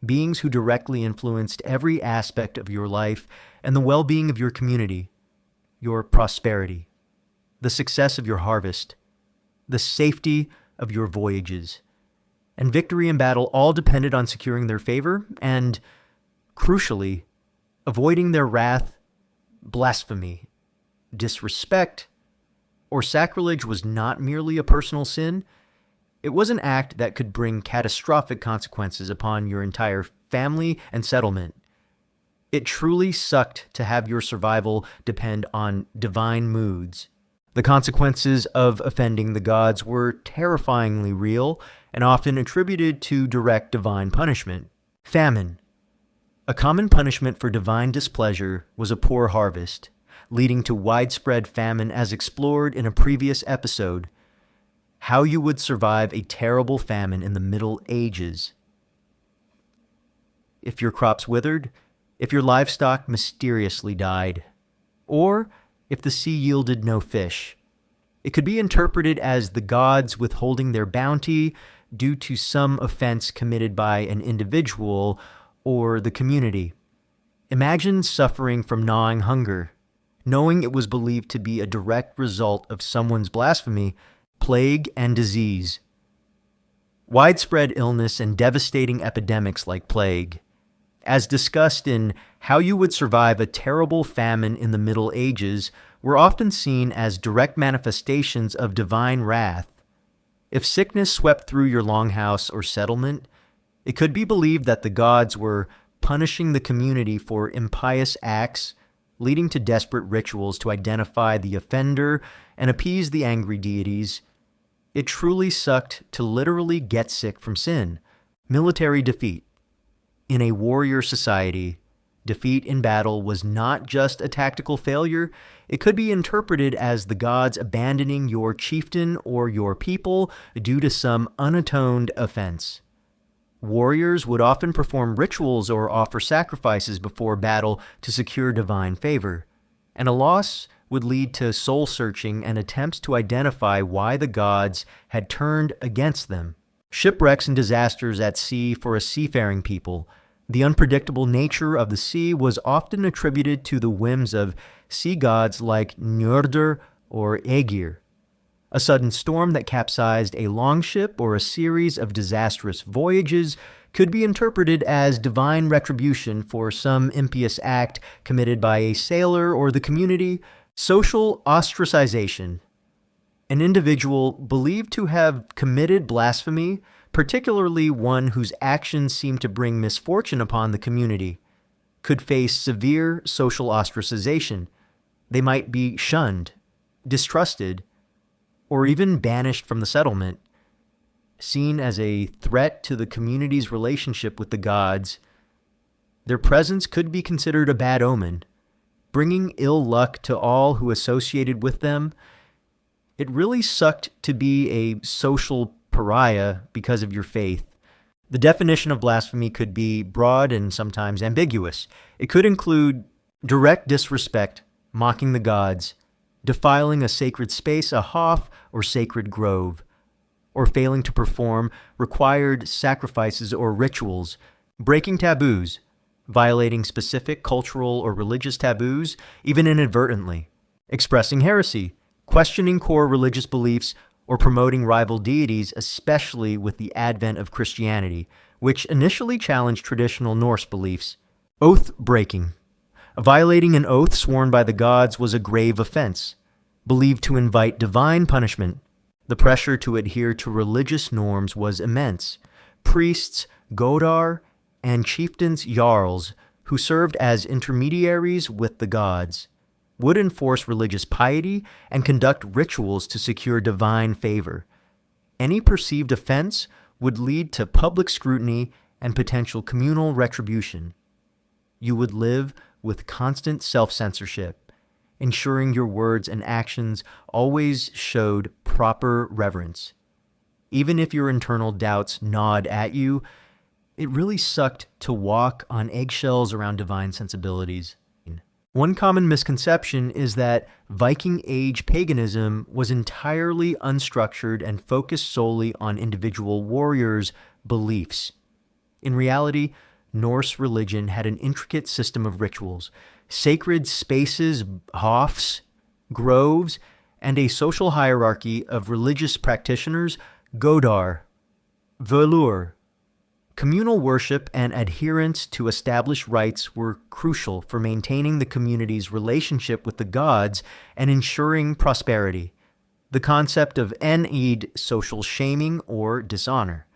beings who directly influenced every aspect of your life and the well-being of your community, your prosperity, the success of your harvest, the safety of your voyages, and victory in battle all depended on securing their favor and, crucially, avoiding their wrath. Blasphemy, disrespect, or sacrilege was not merely a personal sin. It was an act that could bring catastrophic consequences upon your entire family and settlement. It truly sucked to have your survival depend on divine moods. The consequences of offending the gods were terrifyingly real and often attributed to direct divine punishment. Famine. A common punishment for divine displeasure was a poor harvest, leading to widespread famine as explored in a previous episode. How you would survive a terrible famine in the Middle Ages. If your crops withered, if your livestock mysteriously died, or if the sea yielded no fish. It could be interpreted as the gods withholding their bounty due to some offense committed by an individual or the community. Imagine suffering from gnawing hunger, knowing it was believed to be a direct result of someone's blasphemy. Plague and disease. Widespread illness and devastating epidemics like plague, as discussed in How You Would Survive a Terrible Famine in the Middle Ages, were often seen as direct manifestations of divine wrath. If sickness swept through your longhouse or settlement, it could be believed that the gods were punishing the community for impious acts, leading to desperate rituals to identify the offender and appease the angry deities. It truly sucked to literally get sick from sin. Military defeat. In a warrior society, defeat in battle was not just a tactical failure. It could be interpreted as the gods abandoning your chieftain or your people due to some unatoned offense. Warriors would often perform rituals or offer sacrifices before battle to secure divine favor, and a loss would lead to soul-searching and attempts to identify why the gods had turned against them. Shipwrecks and disasters at sea for a seafaring people. The unpredictable nature of the sea was often attributed to the whims of sea gods like Njörður or Aegir. A sudden storm that capsized a longship or a series of disastrous voyages could be interpreted as divine retribution for some impious act committed by a sailor or the community. Social ostracization. An individual believed to have committed blasphemy, particularly one whose actions seemed to bring misfortune upon the community, could face severe social ostracization. They might be shunned, distrusted, or even banished from the settlement. Seen as a threat to the community's relationship with the gods, their presence could be considered a bad omen, bringing ill luck to all who associated with them. It really sucked to be a social pariah because of your faith. The definition of blasphemy could be broad and sometimes ambiguous. It could include direct disrespect, mocking the gods, defiling a sacred space, a hof or sacred grove, or failing to perform required sacrifices or rituals, breaking taboos, violating specific cultural or religious taboos, even inadvertently, expressing heresy, questioning core religious beliefs, or promoting rival deities, especially with the advent of Christianity, which initially challenged traditional Norse beliefs. Oath breaking. Violating an oath sworn by the gods was a grave offense, believed to invite divine punishment. The pressure to adhere to religious norms was immense. Priests, godar, and chieftains, jarls, who served as intermediaries with the gods, would enforce religious piety and conduct rituals to secure divine favor. Any perceived offense would lead to public scrutiny and potential communal retribution. You would live with constant self-censorship, ensuring your words and actions always showed proper reverence. Even if your internal doubts gnawed at you, it really sucked to walk on eggshells around divine sensibilities. One common misconception is that Viking Age paganism was entirely unstructured and focused solely on individual warriors' beliefs. In reality, Norse religion had an intricate system of rituals, sacred spaces, hofs, groves, and a social hierarchy of religious practitioners, godar, völur. Communal worship and adherence to established rites were crucial for maintaining the community's relationship with the gods and ensuring prosperity. The concept of enid, social shaming or dishonor,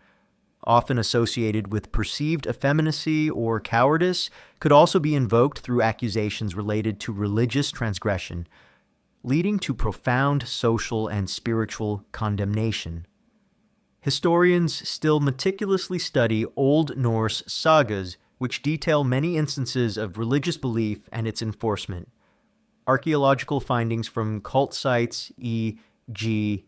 often associated with perceived effeminacy or cowardice, could also be invoked through accusations related to religious transgression, leading to profound social and spiritual condemnation. Historians still meticulously study Old Norse sagas, which detail many instances of religious belief and its enforcement. Archaeological findings from cult sites, e.g.,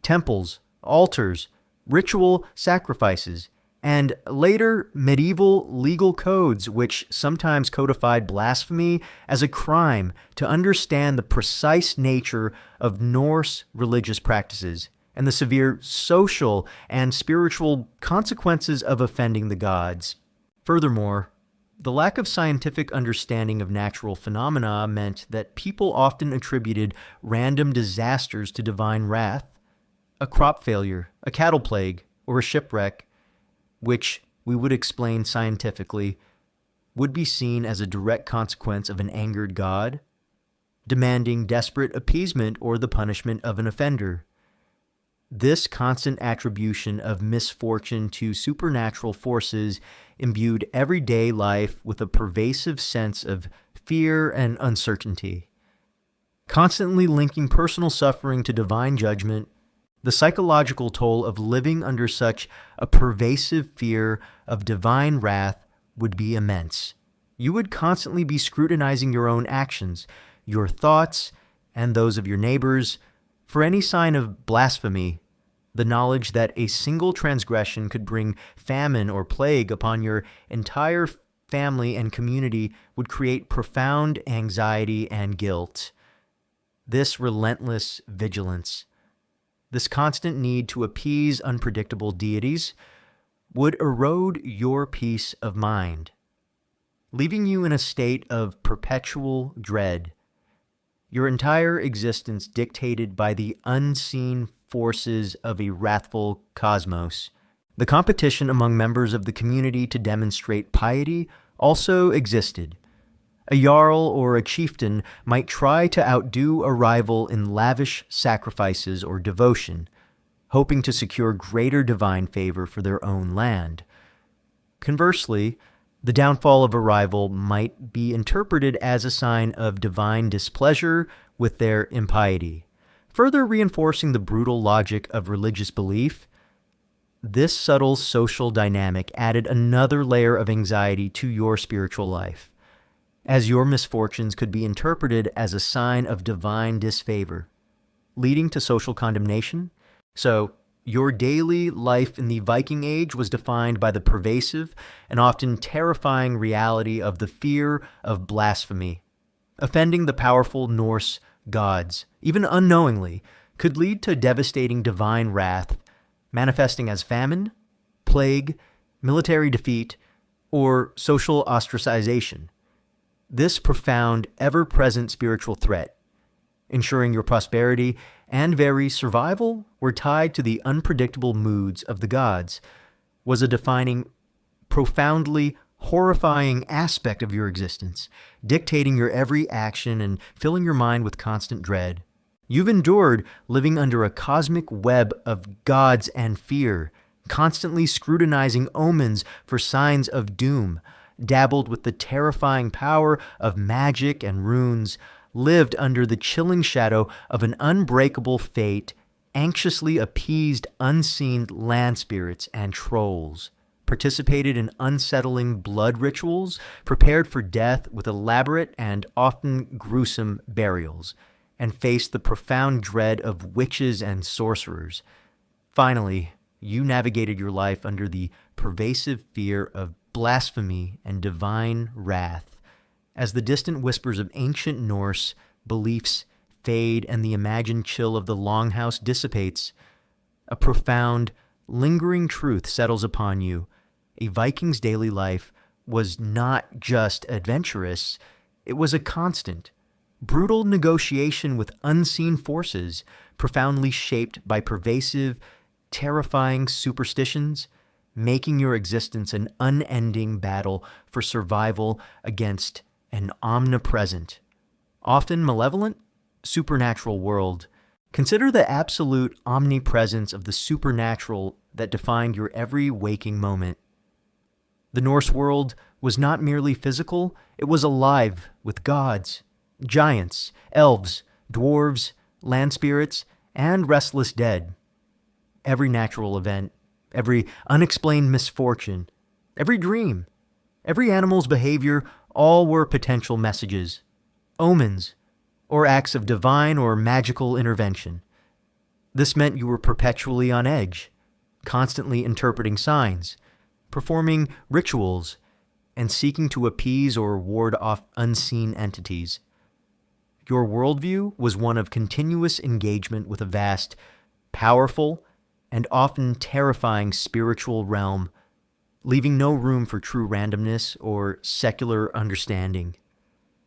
temples, altars, ritual sacrifices, and later medieval legal codes which sometimes codified blasphemy as a crime to understand the precise nature of Norse religious practices and the severe social and spiritual consequences of offending the gods. Furthermore, the lack of scientific understanding of natural phenomena meant that people often attributed random disasters to divine wrath. A crop failure, a cattle plague, or a shipwreck, which we would explain scientifically, would be seen as a direct consequence of an angered god, demanding desperate appeasement or the punishment of an offender. This constant attribution of misfortune to supernatural forces imbued everyday life with a pervasive sense of fear and uncertainty. Constantly linking personal suffering to divine judgment, the psychological toll of living under such a pervasive fear of divine wrath would be immense. You would constantly be scrutinizing your own actions, your thoughts, and those of your neighbors, for any sign of blasphemy. The knowledge that a single transgression could bring famine or plague upon your entire family and community would create profound anxiety and guilt. this relentless vigilance, this constant need to appease unpredictable deities, would erode your peace of mind, leaving you in a state of perpetual dread, your entire existence dictated by the unseen forces of a wrathful cosmos. The competition among members of the community to demonstrate piety also existed. A jarl or a chieftain might try to outdo a rival in lavish sacrifices or devotion, hoping to secure greater divine favor for their own land. Conversely, the downfall of a rival might be interpreted as a sign of divine displeasure with their impiety. Further reinforcing the brutal logic of religious belief, this subtle social dynamic added another layer of anxiety to your spiritual life, as your misfortunes could be interpreted as a sign of divine disfavor, leading to social condemnation. So, your daily life in the Viking Age was defined by the pervasive and often terrifying reality of the fear of blasphemy. Offending the powerful Norse gods, even unknowingly, could lead to devastating divine wrath, manifesting as famine, plague, military defeat, or social ostracization. This profound, ever-present spiritual threat, ensuring your prosperity and very survival were tied to the unpredictable moods of the gods, was a defining, profoundly horrifying aspect of your existence, dictating your every action and filling your mind with constant dread. You've endured living under a cosmic web of gods and fear, constantly scrutinizing omens for signs of doom, dabbled with the terrifying power of magic and runes, lived under the chilling shadow of an unbreakable fate, anxiously appeased unseen land spirits and trolls, participated in unsettling blood rituals, prepared for death with elaborate and often gruesome burials, and faced the profound dread of witches and sorcerers. Finally, you navigated your life under the pervasive fear of blasphemy and divine wrath, as the distant whispers of ancient Norse beliefs fade and the imagined chill of the longhouse dissipates. A profound, lingering truth settles upon you. A Viking's daily life was not just adventurous, it was a constant, brutal negotiation with unseen forces, profoundly shaped by pervasive, terrifying superstitions, making your existence an unending battle for survival against an omnipresent, often malevolent, supernatural world. Consider the absolute omnipresence of the supernatural that defined your every waking moment. The Norse world was not merely physical, it was alive with gods, giants, elves, dwarves, land spirits, and restless dead. Every natural event, every unexplained misfortune, every dream, every animal's behavior, all were potential messages, omens, or acts of divine or magical intervention. This meant you were perpetually on edge, constantly interpreting signs, performing rituals, and seeking to appease or ward off unseen entities. Your worldview was one of continuous engagement with a vast, powerful, and often terrifying spiritual realm, leaving no room for true randomness or secular understanding.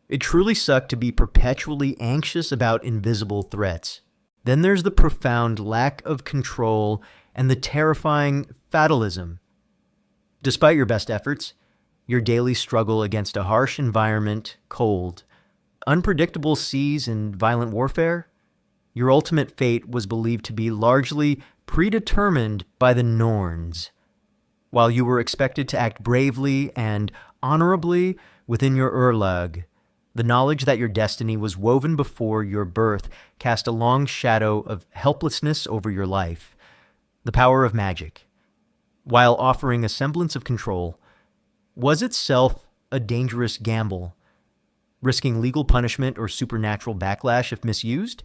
It truly sucked to be perpetually anxious about invisible threats. Then there's the profound lack of control and the terrifying fatalism. Despite your best efforts, your daily struggle against a harsh environment, cold, unpredictable seas, and violent warfare, your ultimate fate was believed to be largely predetermined by the Norns. While you were expected to act bravely and honorably within your Urlag, the knowledge that your destiny was woven before your birth cast a long shadow of helplessness over your life. The power of magic, while offering a semblance of control, was itself a dangerous gamble, risking legal punishment or supernatural backlash if misused.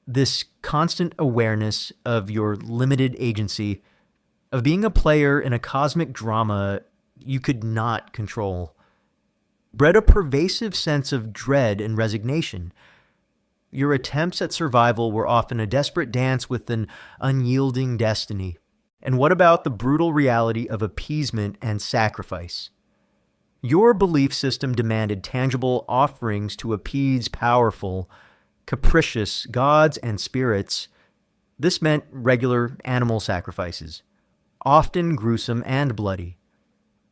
This constant awareness of your limited agency, of being a player in a cosmic drama you could not control, bred a pervasive sense of dread and resignation. Your attempts at survival were often a desperate dance with an unyielding destiny. And what about the brutal reality of appeasement and sacrifice? Your belief system demanded tangible offerings to appease powerful, capricious gods and spirits. This meant regular animal sacrifices, often gruesome and bloody.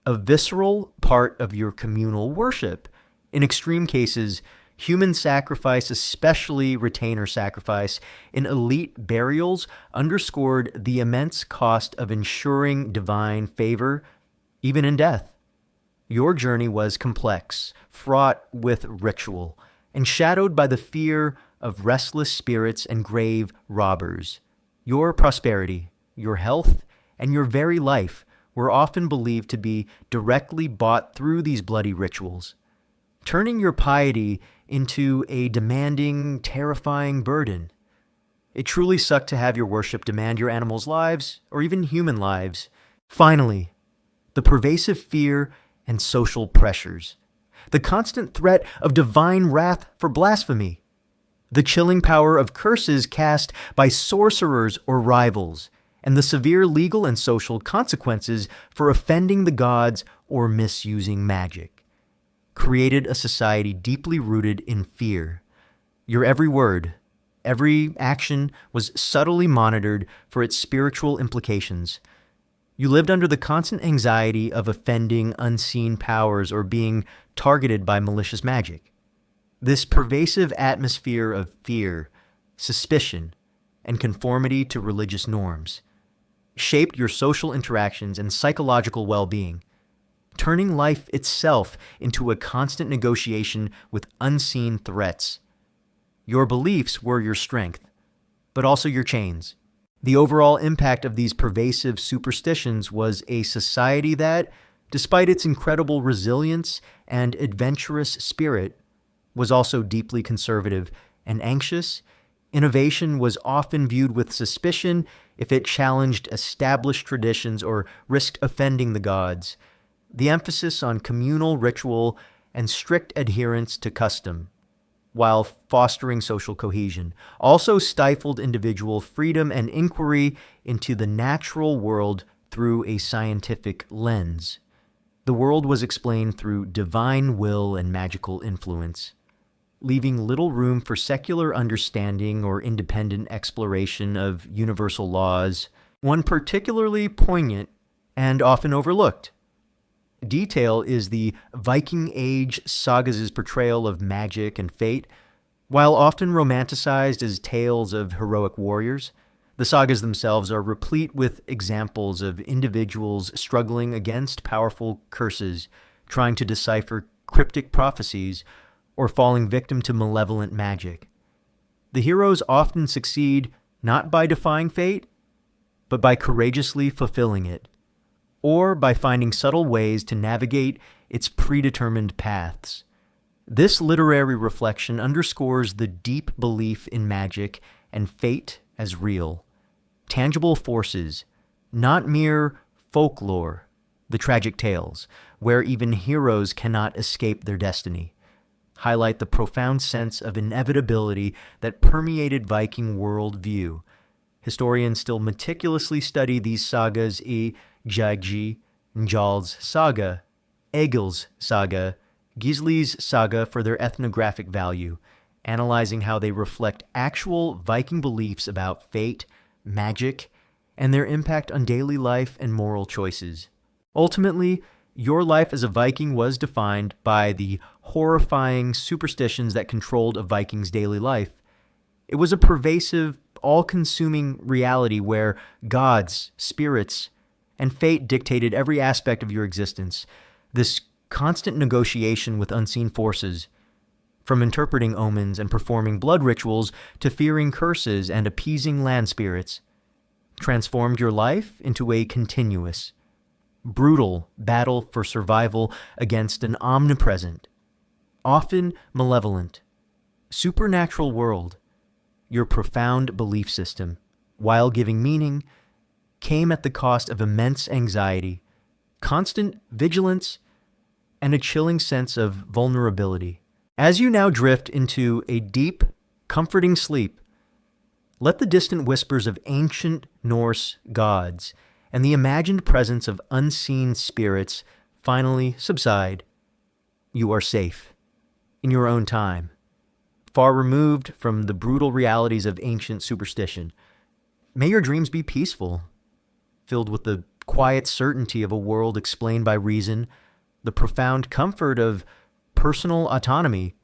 A visceral part of your communal worship. In extreme cases, human sacrifice, especially retainer sacrifice, in elite burials underscored the immense cost of ensuring divine favor, even in death. Your journey was complex, fraught with ritual, and shadowed by the fear of restless spirits and grave robbers. Your prosperity, your health, and your very life were often believed to be directly bought through these bloody rituals, turning your piety into a demanding, terrifying burden. It truly sucked to have your worship demand your animals' lives, or even human lives. Finally, the pervasive fear and social pressures. The constant threat of divine wrath for blasphemy. The chilling power of curses cast by sorcerers or rivals, and the severe legal and social consequences for offending the gods or misusing magic, created a society deeply rooted in fear. Your every word, every action was subtly monitored for its spiritual implications. You lived under the constant anxiety of offending unseen powers or being targeted by malicious magic. This pervasive atmosphere of fear, suspicion, and conformity to religious norms shaped your social interactions and psychological well-being, turning life itself into a constant negotiation with unseen threats. Your beliefs were your strength, but also your chains. The overall impact of these pervasive superstitions was a society that, despite its incredible resilience and adventurous spirit, was also deeply conservative and anxious. Innovation was often viewed with suspicion if it challenged established traditions or risked offending the gods. The emphasis on communal ritual and strict adherence to custom, while fostering social cohesion, also stifled individual freedom and inquiry into the natural world through a scientific lens. The world was explained through divine will and magical influence, leaving little room for secular understanding or independent exploration of universal laws. One particularly poignant and often overlooked detail is the Viking Age sagas' portrayal of magic and fate. While often romanticized as tales of heroic warriors, the sagas themselves are replete with examples of individuals struggling against powerful curses, trying to decipher cryptic prophecies, or falling victim to malevolent magic. The heroes often succeed not by defying fate, but by courageously fulfilling it, or by finding subtle ways to navigate its predetermined paths. This literary reflection underscores the deep belief in magic and fate as real, tangible forces, not mere folklore, the tragic tales, where even heroes cannot escape their destiny, highlight the profound sense of inevitability that permeated Viking worldview. Historians still meticulously study these sagas i Jaggi, Njal's saga, Egil's saga, Gisli's saga for their ethnographic value, analyzing how they reflect actual Viking beliefs about fate, magic, and their impact on daily life and moral choices. Ultimately, your life as a Viking was defined by the horrifying superstitions that controlled a Viking's daily life. It was a pervasive, all-consuming reality where gods, spirits, and fate dictated every aspect of your existence. This constant negotiation with unseen forces, from interpreting omens and performing blood rituals to fearing curses and appeasing land spirits, transformed your life into a continuous, brutal battle for survival against an omnipresent, often malevolent, supernatural world. Your profound belief system, while giving meaning, came at the cost of immense anxiety, constant vigilance, and a chilling sense of vulnerability. As you now drift into a deep comforting sleep. Let the distant whispers of ancient Norse gods and the imagined presence of unseen spirits finally subside. You are safe, in your own time, far removed from the brutal realities of ancient superstition. May your dreams be peaceful, filled with the quiet certainty of a world explained by reason, the profound comfort of personal autonomy,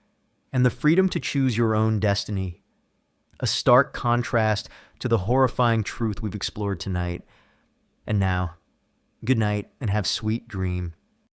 and the freedom to choose your own destiny. A stark contrast to the horrifying truth we've explored tonight. And now, good night and have sweet dreams.